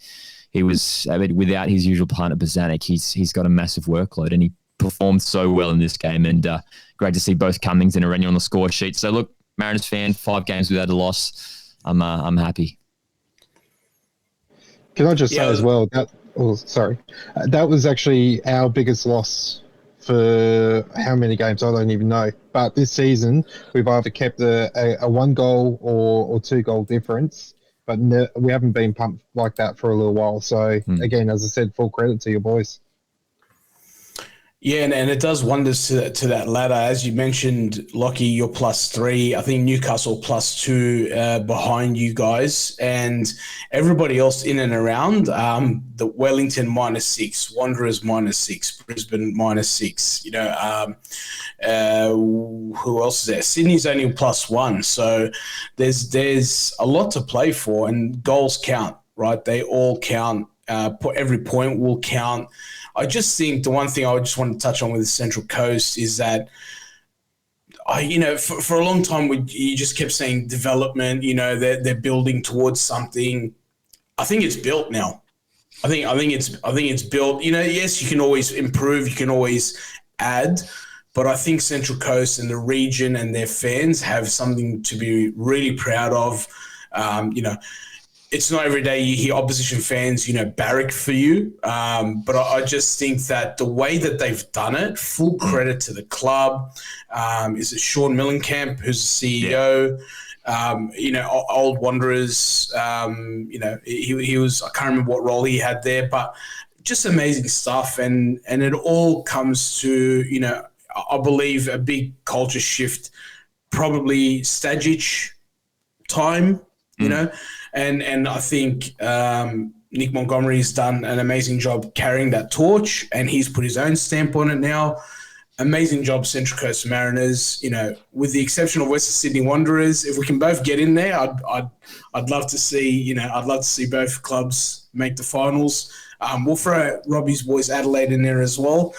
he was, I mean, without his usual partner Bozanic, he's got a massive workload, and he performed so well in this game. And great to see both Cummings and Orenya on the score sheet. So look, Mariners fan, 5 games without a loss. I'm happy. Can I just say as well that that was actually our biggest loss for how many games, I don't even know. But this season, we've either kept a 1 goal or 2 goal difference, but we haven't been pumped like that for a little while. So, again, as I said, full credit to your boys. Yeah, and it does wonders to that ladder. As you mentioned, Lachie, you're +3. I think Newcastle +2 behind you guys, and everybody else in and around. The Wellington -6, Wanderers -6, Brisbane -6. You know, who else is there? Sydney's only +1. So there's a lot to play for, and goals count, right? They all count. Every point will count. I just think the one thing I just want to touch on with the Central Coast is that, for a long time, you just kept saying development, they're building towards something. I think it's built now. I think it's built. Yes, you can always improve, you can always add, but I think Central Coast and the region and their fans have something to be really proud of. It's not every day you hear opposition fans, barrack for you. But I just think that the way that they've done it, full credit to the club. Is it Sean Millenkamp, who's the CEO? Yeah. Old Wanderers, he was, I can't remember what role he had there, but just amazing stuff. And it all comes to, I believe a big culture shift, probably Stajic time, And I think Nick Montgomery's done an amazing job carrying that torch, and he's put his own stamp on it now. Amazing job, Central Coast Mariners. With the exception of Western Sydney Wanderers, if we can both get in there, I'd love to see. I'd love to see both clubs make the finals. We'll throw Robby's boys Adelaide in there as well.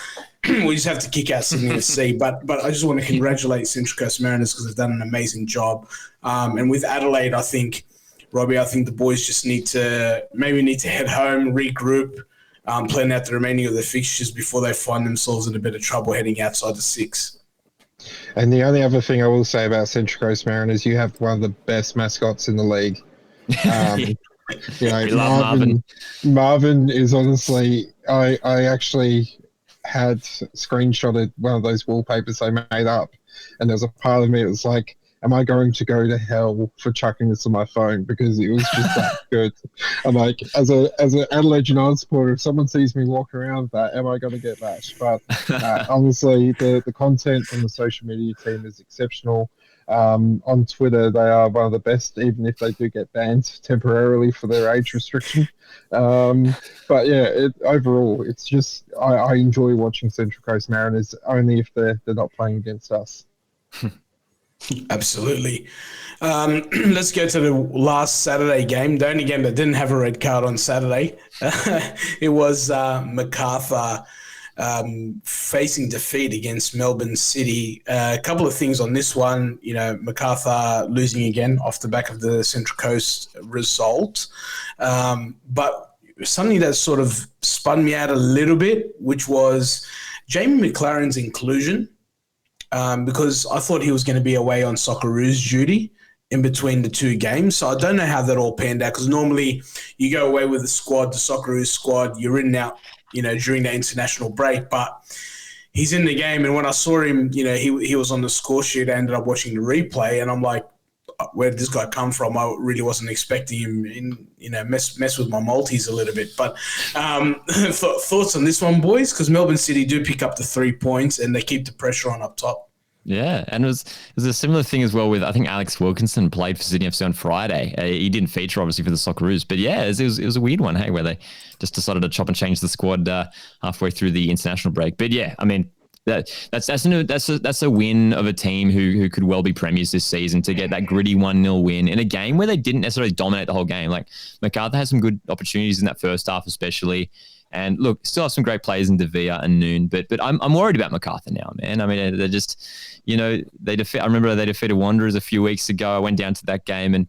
We just have to kick out Sydney FC. But I just want to congratulate Central Coast Mariners because they've done an amazing job. And with Adelaide, I think, Robby, the boys just need to head home, regroup, plan out the remaining of the fixtures before they find themselves in a bit of trouble heading outside the 6. And the only other thing I will say about Central Coast Mariners, you have one of the best mascots in the league. Marvin is honestly, I actually had screenshotted one of those wallpapers they made up, and there was a part of me that was like, am I going to go to hell for chucking this on my phone? Because it was just that good. I'm like, as an Adelaide United supporter, if someone sees me walk around with that, am I going to get bashed? But honestly, the content on the social media team is exceptional. On Twitter, they are one of the best, even if they do get banned temporarily for their age restriction. But yeah, overall, it's just I enjoy watching Central Coast Mariners, only if they're not playing against us. Absolutely. Let's go to the last Saturday game, the only game that didn't have a red card on Saturday. It was Macarthur facing defeat against Melbourne City. A couple of things on this one. Macarthur losing again off the back of the Central Coast result. But something that sort of spun me out a little bit, which was Jamie Maclaren's inclusion, because I thought he was going to be away on Socceroos duty in between the two games. So I don't know how that all panned out, because normally you go away with the Socceroos squad, you're in and out, during that international break. But he's in the game, and when I saw him, he was on the score sheet. I ended up watching the replay, and I'm like, where did this guy come from? I really wasn't expecting him mess with my multis a little bit. But thoughts on this one, boys? Because Melbourne City do pick up the 3 points and they keep the pressure on up top. Yeah, and it was a similar thing as well with, I think, Alex Wilkinson played for Sydney FC on Friday. He didn't feature, obviously, for the Socceroos. But yeah, it was a weird one, hey, where they just decided to chop and change the squad halfway through the international break. But yeah, I mean, that's a win of a team who could well be premiers this season, to get that gritty 1-0 win in a game where they didn't necessarily dominate the whole game. Like, Macarthur had some good opportunities in that first half, especially. And look, still have some great players in De Villa and Noon, but I'm worried about Macarthur now, man. I mean, they're just, I remember they defeated Wanderers a few weeks ago. I went down to that game and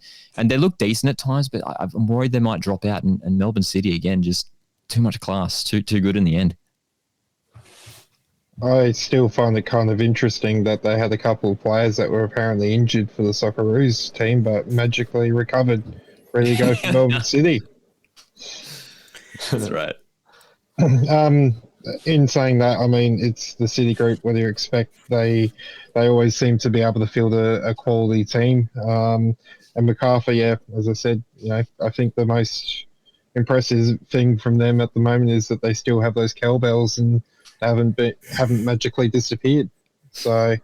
they look decent at times, but I'm worried they might drop out. And Melbourne City, again, just too much class, too good in the end. I still find it kind of interesting that they had a couple of players that were apparently injured for the Socceroos team, but magically recovered, ready to go for Melbourne City. That's right. In saying that, I mean, it's the City group. What do you expect? They always seem to be able to field a quality team. And Macarthur, yeah, as I said, I think the most impressive thing from them at the moment is that they still have those cowbells and haven't magically disappeared. So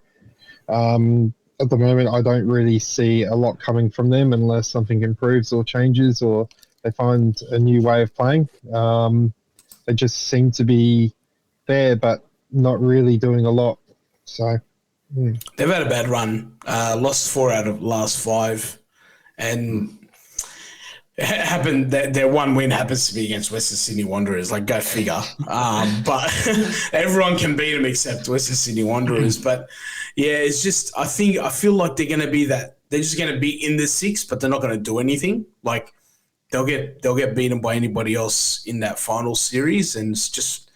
at the moment, I don't really see a lot coming from them unless something improves or changes or they find a new way of playing. They just seem to be there, but not really doing a lot. So they've had a bad run. Lost 4 out of last 5, and it happened that their one win happens to be against Western Sydney Wanderers. Like, go figure. But everyone can beat them except Western Sydney Wanderers. But yeah, it's just I feel like they're going to be that. They're just going to be in the 6, but they're not going to do anything. Like, they'll get beaten by anybody else in that final series, and it's just,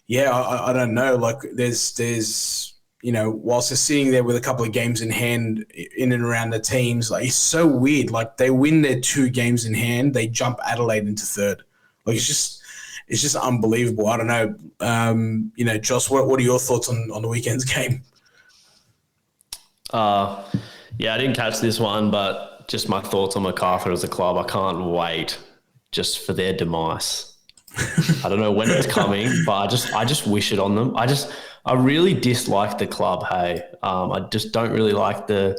yeah, I don't know. Like, there's whilst they're sitting there with a couple of games in hand in and around the teams, like, it's so weird. Like, they win their 2 games in hand, they jump Adelaide into 3rd. Like, it's just unbelievable. I don't know. Josh, what are your thoughts on the weekend's game? Yeah, I didn't catch this one, but just my thoughts on Macarthur as a club. I can't wait just for their demise. I don't know when it's coming, but I just wish it on them. I really dislike the club. Hey, I just don't really like the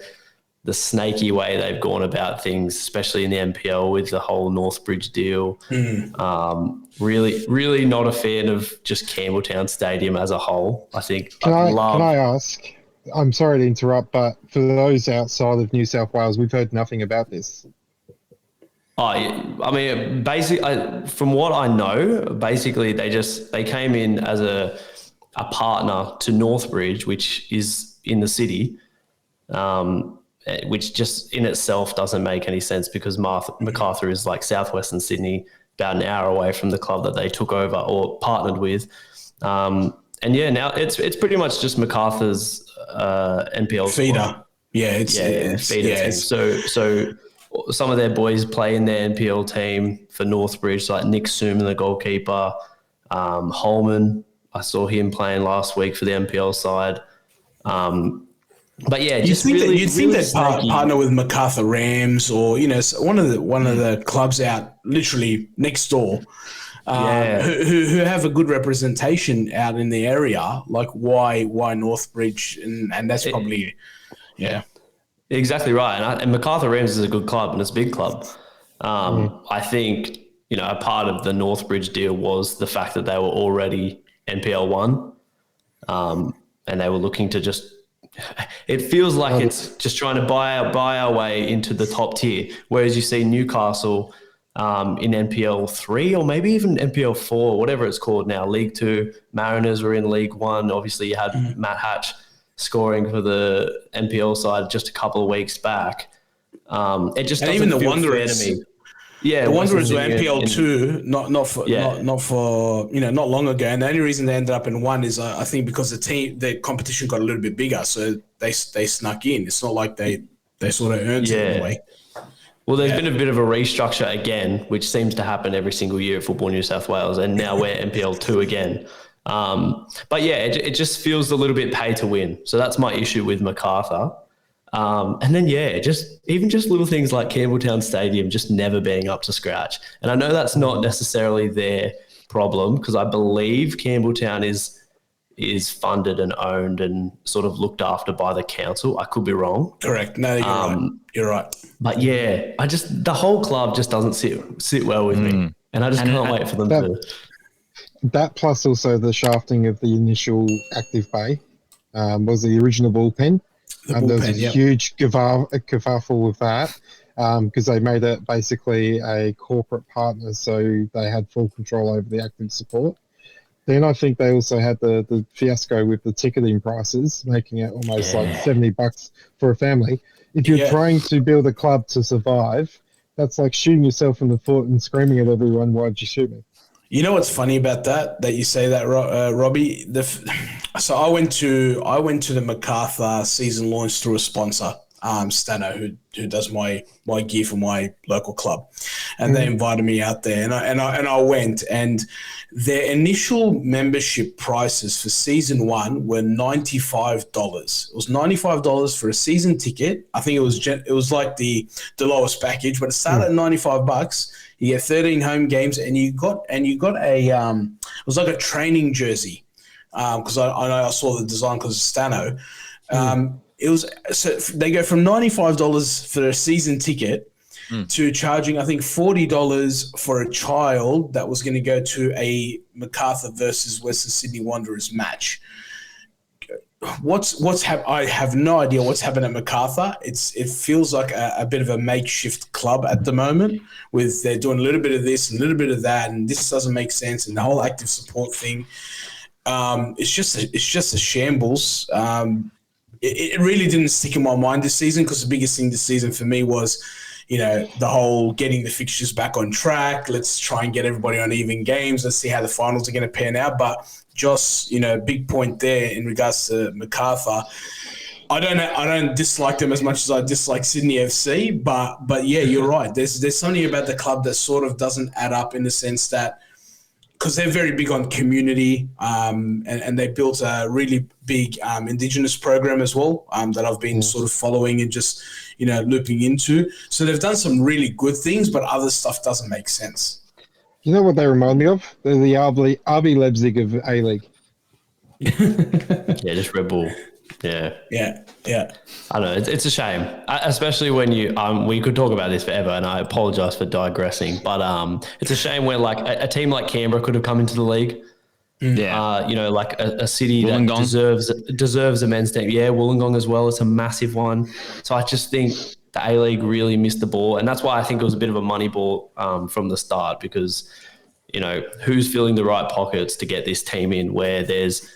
snaky way they've gone about things, especially in the NPL with the whole Northbridge deal. Really, really not a fan of just Campbelltown Stadium as a whole. I think Can I ask? I'm sorry to interrupt, but for those outside of New South Wales, we've heard nothing about this. Oh, I mean, basically, from what I know, basically they came in as a partner to Northbridge, which is in the city, which just in itself doesn't make any sense because Macarthur is like southwestern Sydney, about an hour away from the club that they took over or partnered with. And yeah, now it's pretty much just Macarthur's NPL feeder. Squad. Feeder team. So some of their boys play in their NPL team for Northbridge, like Nick Suman, the goalkeeper, Holman. I saw him playing last week for the NPL side. But yeah, you'd think they'd partner with Macarthur Rams or one of the clubs out literally next door. Who have a good representation out in the area, like why Northbridge, and that's probably, yeah. Exactly right. And Macarthur Rams is a good club and it's a big club. I think, a part of the Northbridge deal was the fact that they were already NPL 1 and they were looking to just, it feels like it's just trying to buy our way into the top tier, whereas you see Newcastle in NPL 3 or maybe even NPL 4, whatever it's called now, League 2. Mariners were in League 1. Obviously, you had Matt Hatch scoring for the NPL side just a couple of weeks back. It just doesn't feel fair to me. Yeah, the Wanderers were NPL 2, not long ago. And the only reason they ended up in 1 is I think because the competition got a little bit bigger, so they snuck in. It's not like they sort of earned it in a way. Well, there's been a bit of a restructure again, which seems to happen every single year at Football New South Wales, and now we're NPL 2 again. But yeah, it just feels a little bit pay to win. So that's my issue with Macarthur. And then, just little things like Campbelltown Stadium just never being up to scratch. And I know that's not necessarily their problem because I believe Campbelltown is funded and owned and sort of looked after by the council. I could be wrong. Correct. No, you're right. You're right. But yeah, the whole club just doesn't sit well with me. And I just can't wait for them to. That plus also the shafting of the initial active bay was the original bullpen. There was a huge kerfuffle with that because they made it basically a corporate partner, so they had full control over the active support. Then I think they also had the fiasco with the ticketing prices, making it almost like $70 for a family. If you're trying to build a club to survive, that's like shooting yourself in the foot and screaming at everyone, "Why'd you shoot me?" You know what's funny about that you say that, Robbie? So I went to the Macarthur season launch through a sponsor, Stano, who does my gear for my local club, and they invited me out there, and I went, and their initial membership prices for season 1 were $95. It was $95 for a season ticket. I think it was like the lowest package, but it started at $95. You get 13 home games, and you got a it was like a training jersey, because I know I saw the design because of Stano. It was so they go from $95 for a season ticket to charging I think $40 for a child that was going to go to a Macarthur versus Western Sydney Wanderers match. I have no idea what's happened at Macarthur. It feels like a bit of a makeshift club at the moment, with they're doing a little bit of this and a little bit of that, and this doesn't make sense, and the whole active support thing. It's just a shambles. It really didn't stick in my mind this season, because the biggest thing this season for me was, the whole getting the fixtures back on track. Let's try and get everybody on even games. Let's see how the finals are going to pan out. But Joss, big point there in regards to Macarthur. I don't dislike them as much as I dislike Sydney FC, but yeah, you're right. There's something about the club that sort of doesn't add up, in the sense that, because they're very big on community, and they built a really big Indigenous program as well, that I've been sort of following and just, looping into. So they've done some really good things, but other stuff doesn't make sense. You know what they remind me of? They're the RB Leipzig of A-League. Yeah, just Red Bull. Yeah. I know, it's a shame, especially when we could talk about this forever, and I apologize for digressing, but it's a shame where like a team like Canberra could have come into the league. Like a city that deserves a men's team. Yeah, Wollongong as well. It's a massive one. So I just think the A-League really missed the ball, and that's why I think it was a bit of a money ball from the start, because who's filling the right pockets to get this team in, where there's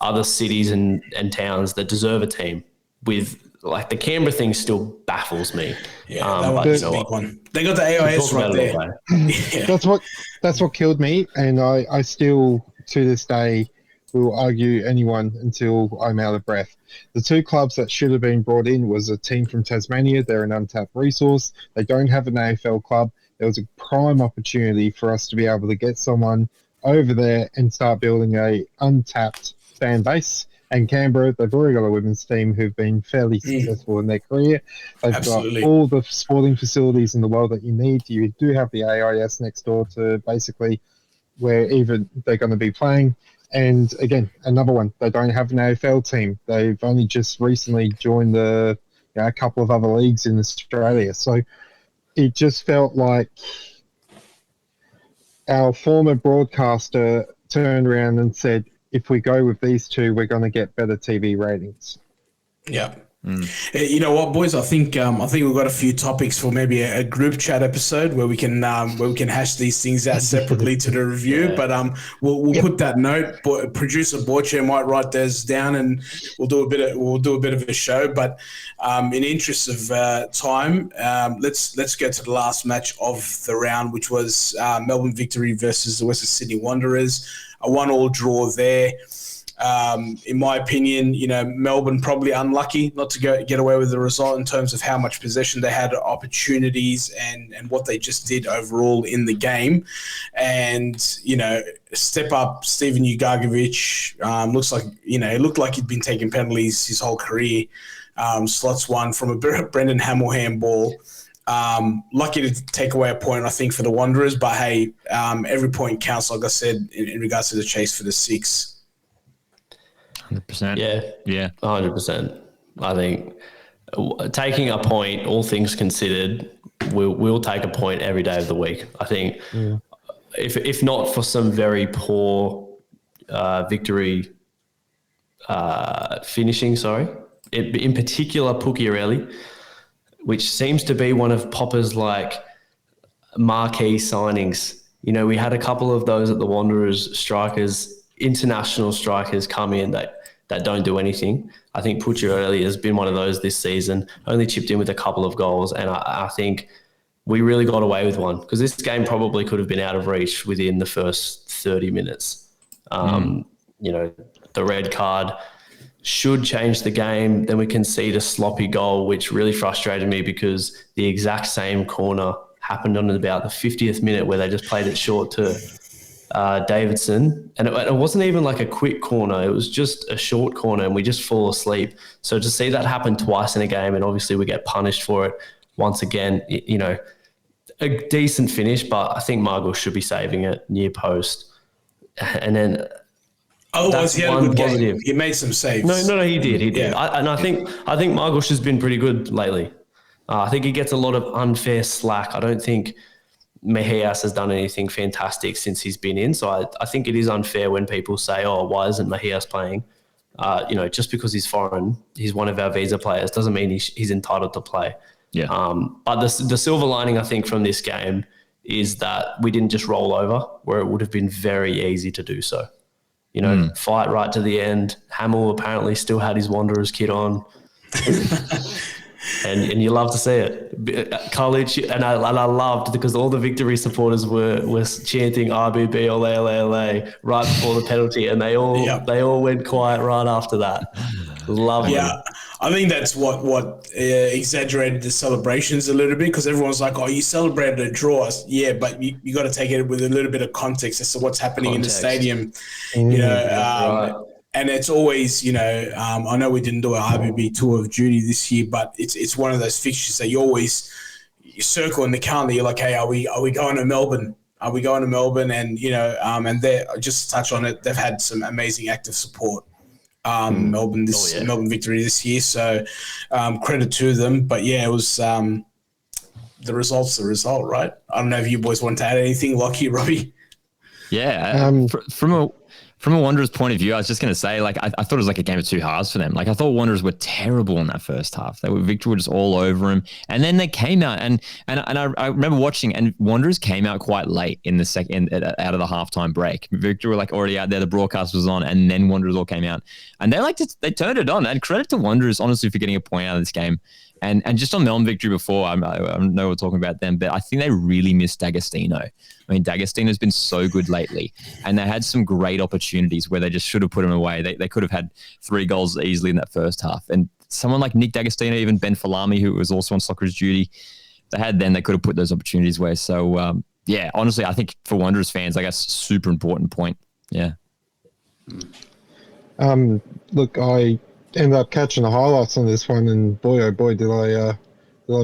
other cities and towns that deserve a team. With like the Canberra thing still baffles me. Yeah, that was a big one. They got the AIS right there. Yeah. That's what killed me, and I still to this day will argue anyone until I'm out of breath. The two clubs that should have been brought in was a team from Tasmania. They're an untapped resource. They don't have an AFL club. There was a prime opportunity for us to be able to get someone over there and start building a untapped fan base. And Canberra, they've already got a women's team who've been fairly successful in their career. They've got all the sporting facilities in the world that you need. You do have the AIS next door to basically where even they're going to be playing. And again, another one, they don't have an AFL team. They've only just recently joined a couple of other leagues in Australia. So it just felt like our former broadcaster turned around and said, if we go with these two, we're going to get better TV ratings. Yeah. You know what, boys? I think we've got a few topics for maybe a group chat episode where we can hash these things out separately to the review. Yeah. But we'll put that note. Producer Borche might write those down, and we'll do a bit of a show. But in the interest of time, let's go to the last match of the round, which was Melbourne Victory versus the Western Sydney Wanderers. A 1-1 draw there. In my opinion, Melbourne probably unlucky not to get away with the result in terms of how much possession they had, opportunities, and what they just did overall in the game. And, step up Steven Ugargovic, looks like, it looked like he'd been taking penalties his whole career. Slots one from a Brendan Hamill handball. Lucky to take away a point, I think, for the Wanderers. But, hey, every point counts, like I said, in regards to the chase for the 6. 100%. Yeah. 100%. I think taking a point, all things considered, we'll take a point every day of the week. I think if not for some very poor victory finishing, in particular Pucciarelli, which seems to be one of Popper's marquee signings. We had a couple of those at the Wanderers, strikers, international strikers come in that don't do anything. I think Pucciarelli has been one of those this season, only chipped in with a couple of goals, and I think we really got away with one because this game probably could have been out of reach within the first 30 minutes. The red card should change the game. Then we concede a sloppy goal, which really frustrated me because the exact same corner happened on about the 50th minute where they just played it short to Davidson, and it wasn't even like a quick corner. It was just a short corner, and we just fall asleep. So to see that happen twice in a game, and obviously we get punished for it once again, a decent finish, but I think Margot should be saving it near post. And then otherwise, he had a good game. He made some saves. No, he did. Yeah. I think Margot has been pretty good lately. I think he gets a lot of unfair slack. I don't think Mejias has done anything fantastic since he's been in. So I think it is unfair when people say, why isn't Mejias playing? Just because he's foreign, he's one of our visa players, doesn't mean he's entitled to play. Yeah. But the silver lining, I think, from this game is that we didn't just roll over where it would have been very easy to do so. Fight right to the end. Hamill apparently still had his Wanderers kit on. And you love to see it. College, and I loved because all the Victory supporters were chanting RBB ole ole ole right before the penalty, and they all went quiet right after that. Lovely. Yeah, I think that's what exaggerated the celebrations a little bit because everyone's like, "Oh, you celebrated a draw." Yeah, but you got to take it with a little bit of context as to what's happening in the stadium. Right. And it's always, I know we didn't do an RBB tour of duty this year, but it's one of those fixtures that you circle in the calendar. You're like, hey, are we going to Melbourne? Are we going to Melbourne? And and they just to touch on it, they've had some amazing active support. Melbourne Victory this year, so credit to them. But yeah, it was the result's the result, right? I don't know if you boys want to add anything, Lachie, Robby. Yeah, from a Wanderers point of view, I was just going to say, I thought it was like a game of two halves for them. I thought Wanderers were terrible in that first half. Victor were just all over them. And then they came out, and I remember watching, and Wanderers came out quite late in the second, out of the halftime break. Victor were already out there, the broadcast was on, and then Wanderers all came out. And they turned it on. And credit to Wanderers, honestly, for getting a point out of this game. And just on Melbourne Victory before, I know we're talking about them, but I think they really missed D'Agostino. I mean, D'Agostino's been so good lately, and they had some great opportunities where they just should have put him away. They could have had 3 goals easily in that first half. And someone like Nick D'Agostino, even Ben Falami, who was also on Socceroos duty, they could have put those opportunities away. So, honestly, I think for Wanderers fans, I guess super important point. Yeah. Look, I ended up catching the highlights on this one, and boy, oh boy, did I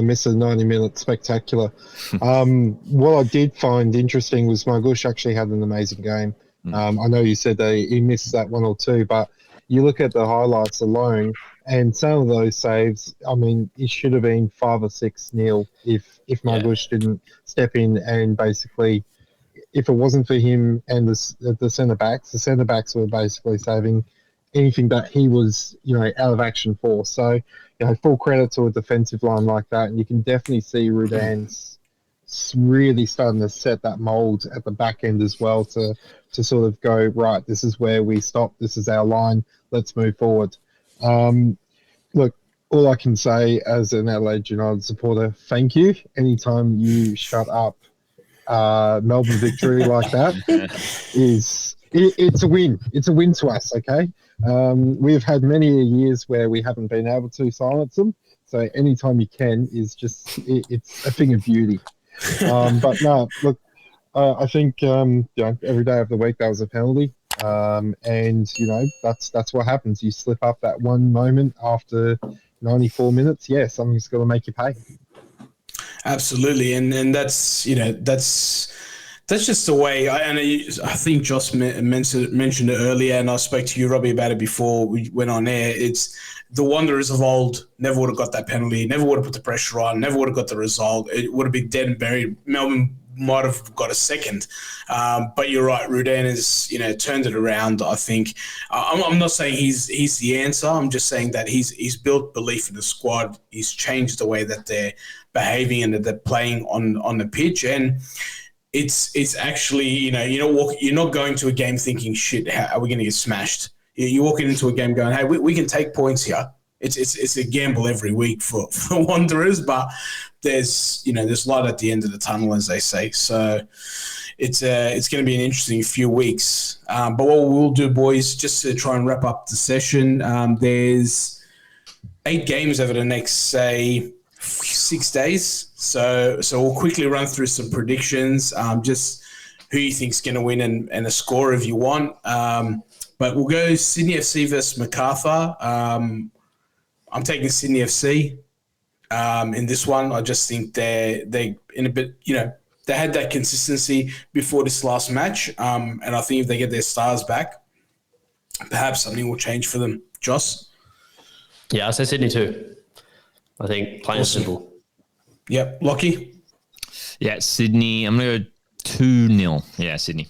miss a 90-minute spectacular. What I did find interesting was Margush actually had an amazing game. I know you said that he missed that 1 or 2, but you look at the highlights alone, and some of those saves, I mean, it should have been 5 or 6-0 if Margush didn't step in and basically, if it wasn't for him and the centre backs were basically saving anything that he was, out of action for. So, full credit to a defensive line like that. And you can definitely see Rudan's really starting to set that mold at the back end as well to sort of go, right, this is where we stop. This is our line. Let's move forward. Look, all I can say as an Adelaide United supporter, thank you. Anytime you shut up Melbourne victory like that it's a win. It's a win to us, okay? We've had many years where we haven't been able to silence them. So anytime you can is just, it's a thing of beauty. But no, look, I think, every day of the week that was a penalty. And, that's what happens. You slip up that one moment after 94 minutes. Yeah, something's got to make you pay. Absolutely. And that's, that's just the way. I think Joss mentioned it earlier, and I spoke to you, Robby, about it before we went on air. It's the Wanderers of old never would have got that penalty, never would have put the pressure on, never would have got the result. It would have been dead and buried. Melbourne might have got a second. But you're right, Rudan has, turned it around, I think. I'm not saying he's the answer. I'm just saying that he's built belief in the squad. He's changed the way that they're behaving and that they're playing on the pitch. And it's actually, you're not going to a game thinking, shit, how are we going to get smashed? You're walking into a game going, hey, we can take points here. It's a gamble every week for Wanderers, but there's light at the end of the tunnel, as they say. So it's going to be an interesting few weeks. But what we'll do, boys, just to try and wrap up the session, there's 8 games over the next, say, 6 days. So we'll quickly run through some predictions, just who you think's going to win and a score if you want. But we'll go Sydney FC versus Macarthur. I'm taking Sydney FC in this one. I just think they in a bit, they had that consistency before this last match. And I think if they get their stars back, perhaps something will change for them. Joss? Yeah, I say Sydney too. I think plain and simple. Yep. Lachie? Yeah, Sydney. I'm going to go 2-0. Yeah, Sydney.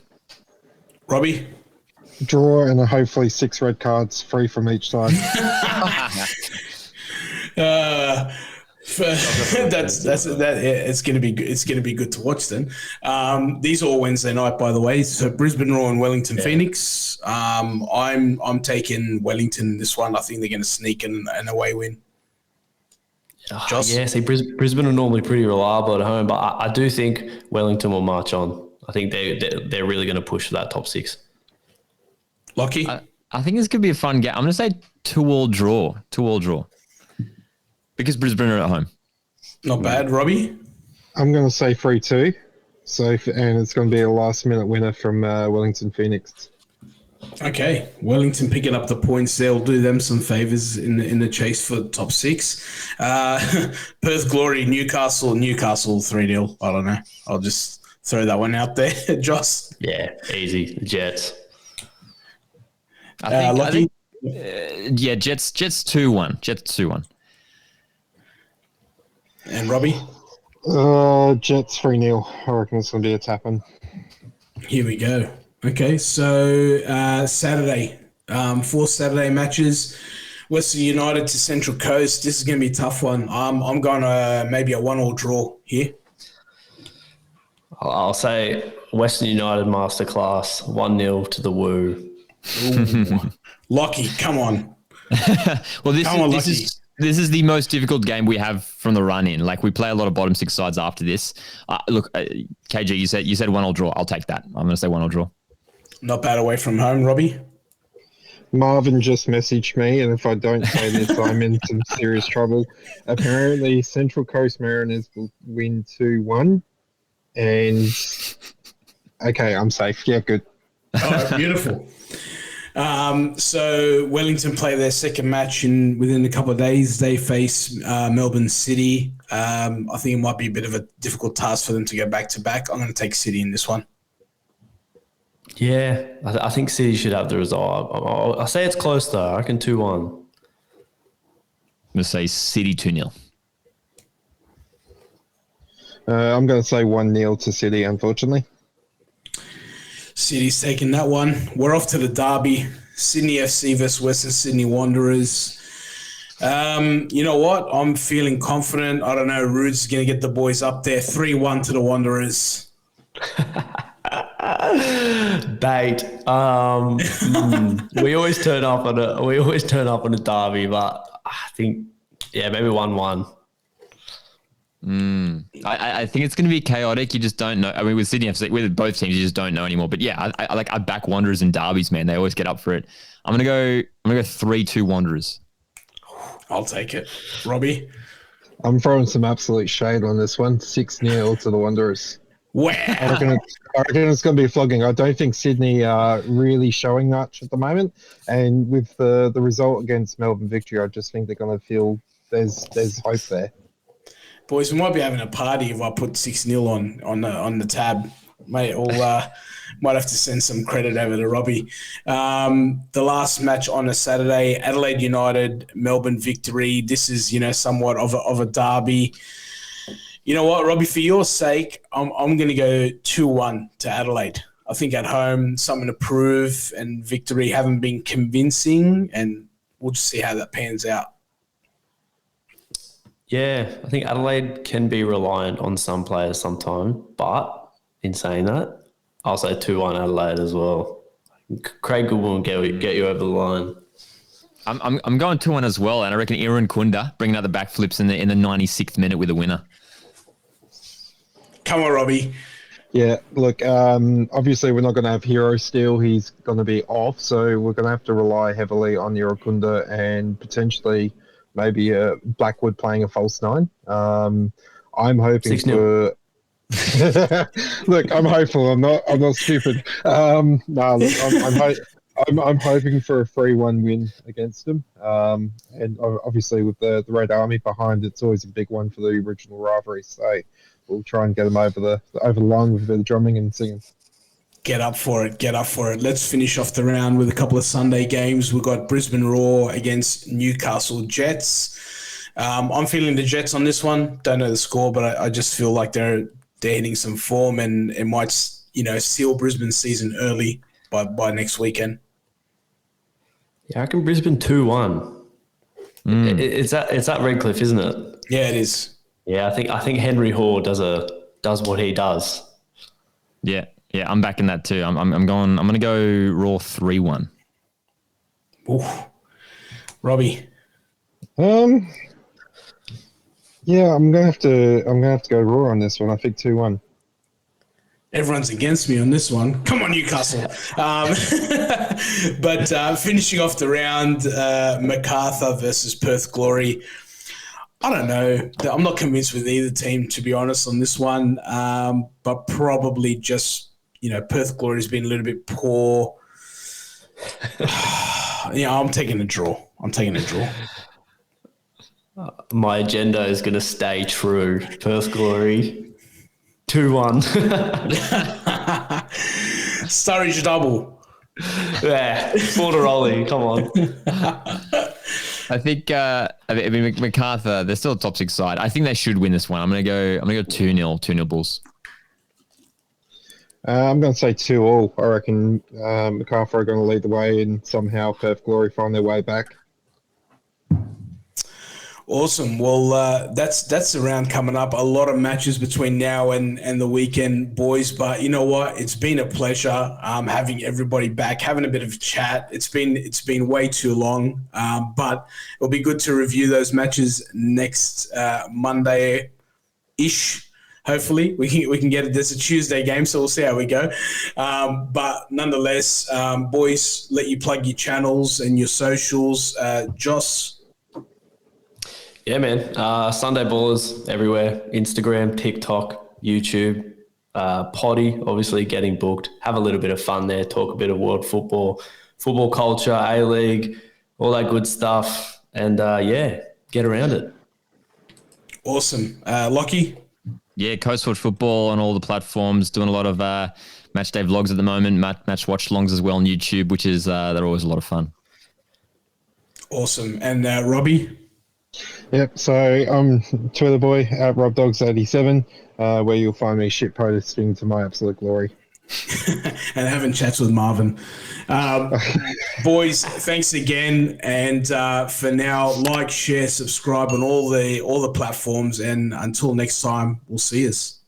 Robby? Draw and hopefully 6 red cards, 3 from each side. It's going to be good. It's going to be good to watch then. These are all Wednesday night, by the way. So Brisbane Roar and Wellington Phoenix. I'm taking Wellington this one. I think they're going to sneak an away win. Joss? Yeah, see, Brisbane are normally pretty reliable at home, but I do think Wellington will march on. I think they're really going to push for that top 6. Lachie? I think this could be a fun game. I'm going to say 2-2 draw. 2-2 draw. Because Brisbane are at home. Not bad. Robby? I'm going to say 3-2. And it's going to be a last-minute winner from Wellington Phoenix. Okay. Wellington picking up the points. They'll do them some favours in the chase for top 6. Perth Glory, Newcastle 3-0. I don't know. I'll just throw that one out there. Joss? Yeah, easy. The Jets. I think Jets 2-1. Jets 2-1. And Robby? Jets 3-0. I reckon it's going to be a tap-in. Here we go. Okay, so Saturday, 4 Saturday matches. Western United to Central Coast. This is going to be a tough one. I'm going to maybe a 1-1 draw here. I'll say Western United masterclass, 1-0 to the Woo. Lachie, come on. Well, this is the most difficult game we have from the run in. Like, we play a lot of bottom 6 sides after this. Look, KayGee, you said 1-1 draw. I'll take that. I'm going to say 1-1 draw. Not bad away from home, Robby. Marvin just messaged me, and if I don't say this, I'm in some serious trouble. Apparently, Central Coast Mariners will win 2-1. And, okay, I'm safe. Yeah, good. Oh, beautiful. So Wellington play their second match within a couple of days. They face Melbourne City. I think it might be a bit of a difficult task for them to go back to back. I'm going to take City in this one. Yeah, I think City should have the result. I'll say it's close though. I reckon 2-1. I'm going to say City 2-0. I'm going to say 1-0 to City, unfortunately. City's taking that one. We're off to the derby. Sydney FC versus Western Sydney Wanderers. You know what? I'm feeling confident. I don't know. Rude's going to get the boys up there. 3-1 to the Wanderers. Bait. We always turn up on a derby, but I think maybe 1-1. I think it's going to be chaotic. You just don't know. I mean, with Sydney FC, with both teams, you just don't know anymore. But yeah, I back Wanderers and derbies, man. They always get up for it. I'm gonna go 3-2 Wanderers. I'll take it. Robbie? I'm throwing some absolute shade on this one. 6-0 to the Wanderers. Wow. I reckon it's going to be a flogging. I don't think Sydney are really showing much at the moment. And with the result against Melbourne Victory, I just think they're going to feel there's hope there. Boys, we might be having a party if I put 6-0 on the tab. Mate, might have to send some credit over to Robbie. The last match on a Saturday, Adelaide United, Melbourne Victory. This is, somewhat of a derby. You know what, Robbie, for your sake, I'm going to go 2-1 to Adelaide. I think at home, something to prove, and Victory haven't been convincing, and we'll just see how that pans out. Yeah, I think Adelaide can be reliant on some players sometime, but in saying that, I'll say 2-1 Adelaide as well. Craig Goodwin will get you over the line. I'm going 2-1 as well, and I reckon Aaron Kunda bringing out the backflips in the 96th minute with a winner. Come on, Robbie. Yeah, look, obviously we're not going to have Hero still. He's going to be off, so we're going to have to rely heavily on Irukunda and potentially maybe Blackwood playing a false 9. I'm hoping 6-0. for... Look, I'm hopeful. I'm not stupid. I'm hoping for a 3-1 win against them. And obviously with the Red Army behind, it's always a big one for the original rivalry. So we'll try and get them over the line with a bit of drumming and singing. Get up for it. Let's finish off the round with a couple of Sunday games. We've got Brisbane Roar against Newcastle Jets. I'm feeling the Jets on this one. Don't know the score, but I just feel like they're hitting some form and it might, seal Brisbane's season early by next weekend. Yeah, I reckon Brisbane 2-1. It's at Redcliffe, isn't it? Yeah, it is. Yeah, I think Henry Hoare does what he does. Yeah, I'm backing that too. I'm going to go Raw 3-1. Ooh. Robbie. Yeah, I'm gonna have to go Raw on this one. I think 2-1. Everyone's against me on this one. Come on, Newcastle. But finishing off the round, Macarthur versus Perth Glory. I don't know. I'm not convinced with either team, to be honest, on this one. But probably just, Perth Glory has been a little bit poor. I'm taking a draw. My agenda is going to stay true. Perth Glory, 2-1. Sturridge double. Yeah, Borderolli, come on. I think Macarthur, they're still a top 6 side. I think they should win this one. I'm gonna go 2-0 Bulls. I'm going to say 2-2. I reckon Macarthur are going to lead the way and somehow Perth Glory find their way back. Awesome. Well, that's the round coming up. A lot of matches between now and the weekend, boys. But you know what? It's been a pleasure having everybody back, having a bit of a chat. It's been way too long, but it'll be good to review those matches next Monday-ish. Hopefully, we can get it. There's a Tuesday game, so we'll see how we go. But nonetheless, boys, let you plug your channels and your socials. Joss. Yeah, man. Sunday Ballers everywhere. Instagram, TikTok, YouTube. Potty, obviously getting booked. Have a little bit of fun there. Talk a bit of world football culture, A-League, all that good stuff. And, get around it. Awesome. Lachie? Yeah, Coastwatch Football on all the platforms. Doing a lot of match day vlogs at the moment. Match watch longs as well on YouTube, which is they're always a lot of fun. Awesome. And Robbie? Yep, so I'm Twitter boy at RobDogs87, where you'll find me shit posting to my absolute glory. and having chats with Marvin. Boys, thanks again. And for now, like, share, subscribe on all the platforms. And until next time, we'll see us.